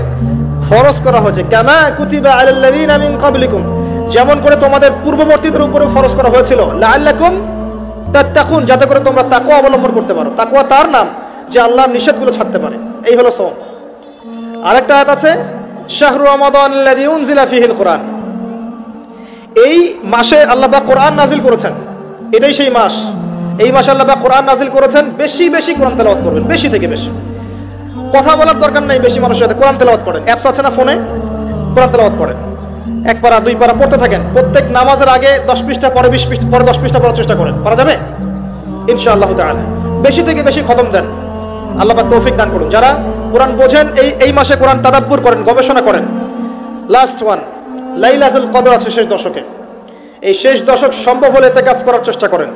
ফরজ করা হয়েছে। কামা কুতিবা আলাল্লাযিনা মিন ক্বাবলিকুম, যেমন করে তোমাদের পূর্ববর্তীদের উপরে ফরজ করা হয়েছিল। লাআল্লাকুম তাত্তাকুন, যাতে করে তোমরা তাকওয়া অবলম্বন করতে পারো। তাকওয়া তার নাম যে আল্লাহর নিষেধগুলো ছাড়তে পারে। এই হলো সওম। আরেকটা আয়াত আছে, শাহরু রমাদানাল্লাযী উনজিলা ফীহিল কুরআন, এই মাসে আল্লাহ পাক কোরআন নাজিল করেছেন। এটাই সেই মাস। এই মাসে আল্লাহ পাক কোরআন নাজিল করেছেন। বেশি বেশি কোরআন তেলাওয়াত করবেন, বেশি থেকে বেশি। কথা বলার দরকার নাই, বেশি মানুষের সাথে কোরআন তেলাওয়াত করেন। অ্যাপস আছে না ফোনে, কোরআন তেলাওয়াত করেন। এক পারা দুই পারা পড়তে থাকেন। প্রত্যেক নামাজের আগে 10 পৃষ্ঠা, পরে 20 পৃষ্ঠা, পরে 10 পৃষ্ঠা পড়ার চেষ্টা করেন। পারা যাবে ইনশাআল্লাহ তাআলা। বেশি থেকে বেশি খতম দেন, আল্লাহ পাক তৌফিক দান করুন। যারা কোরআন বোঝেন এই মাসে কোরআন তাদাব্বুর করেন, গবেষণা করেন। লাস্ট ওয়ান, লাইলাতুল কদর আছে শেষ দশকে। এই শেষ দশক সম্ভব হলে ইতিকাফ করার চেষ্টা করেন।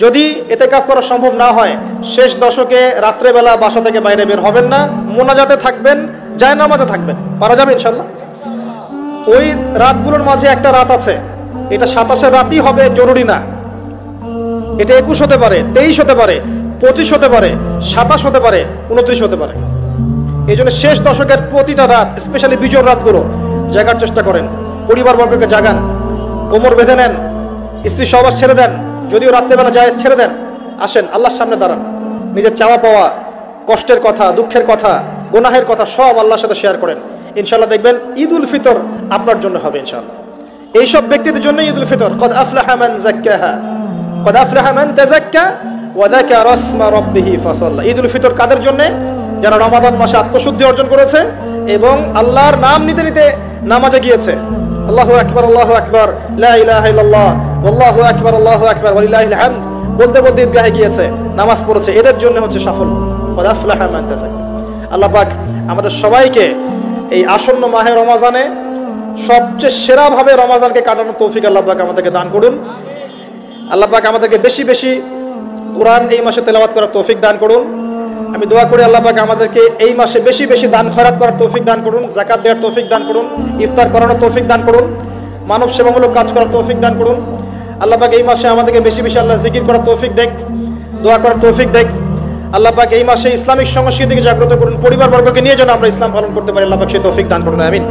যদি ইতিকাফ করা সম্ভব না হয়, শেষ দশকে রাত্রেবেলা বাসা থেকে বাইরে বের হবেন না, মোনাজাতে থাকবেন, জায়নামাজে থাকবেন। পারা যাবে ইনশাআল্লাহ। ওই রাতগুলোর মাঝে একটা রাত আছে, এটা 27 রাতই হবে জরুরি না। এটা 21 হতে পারে, 23 হতে পারে, 25 হতে পারে, 27 হতে পারে, 29 হতে পারে। এই জন্য শেষ দশকের প্রতিটা রাত, স্পেশালি বিজয় রাতগুলো জাগার চেষ্টা করেন। পরিবারবর্গকে জাগান, কোমর বেঁধে নেন, স্ত্রী সহবাস ছেড়ে দেন, যদিও রাত্রেবেলা জায়েজ ছেড়ে দেন। আসেন আল্লাহর সামনে দাঁড়ান, নিজের চাওয়া পাওয়া, কষ্টের কথা, দুঃখের কথা, গুনাহের কথা সব আল্লাহর সাথে শেয়ার করেন। ইনশাআল্লাহ দেখবেন ঈদ উল ফিতর আপনার জন্য হবে ইনশাআল্লাহ। এইসব ব্যক্তিদের জন্য ঈদ উল ফিতর। কদ আফলাহা মান যাক্কাহা, কদ আফলাহা মান তাযাক্কা ওয়া যাকারা ইসমা রাব্বিহি ফাসাল্লা। ঈদ উল ফিতর কাদের জন্য? যারা রমাদান মাসে আত্মশুদ্ধি অর্জন করেছে এবং আল্লাহর নাম নিতে নিতে নামাজে গিয়েছে। আল্লাহু আকবার, আল্লাহু আকবার, লা ইলাহা ইল্লাল্লাহ, আল্লাহু আকবার, আল্লাহু আকবার, ওয়া লিল্লাহিল হামদ বলতে বলতে ঈদগাহে গিয়েছে, নামাজ পড়েছে। এদের জন্য হচ্ছে সফল। কদ আফলাহা মান তাযাক্কা। আল্লাহ পাক আমাদের সবাইকে এই আসন্ন মাহে রমাজানে সবচেয়ে সেরাভাবে রমাজানকে কাটানোর তৌফিক আল্লাহ পাক আমাদেরকে দান করুন। আল্লাহ পাক আমাদেরকে বেশি বেশি কোরআন এই মাসে তেলাওয়াত করার তৌফিক দান করুন। আমি দোয়া করি আল্লাহ পাক আমাদেরকে এই মাসে বেশি বেশি দান খয়রাত করার তৌফিক দান করুন, যাকাত দেওয়ার তৌফিক দান করুন, ইফতার করানোর তৌফিক দান করুন, মানব সেবামূলক কাজ করার তৌফিক দান করুন। আল্লাহ পাক এই মাসে আমাদেরকে বেশি বেশি আল্লাহ জিকির করার তৌফিক দেখ, দোয়া করার তৌফিক দেখ। আল্লাহ পাক এই মাসে ইসলামিক সংস্কৃতিকে জাগ্রত করুন, পরিবারবর্গকে নিয়ে যেন আমরা ইসলাম পালন করতে পারি। আল্লাহ পাক সেই তৌফিক দান করুন, আমিন।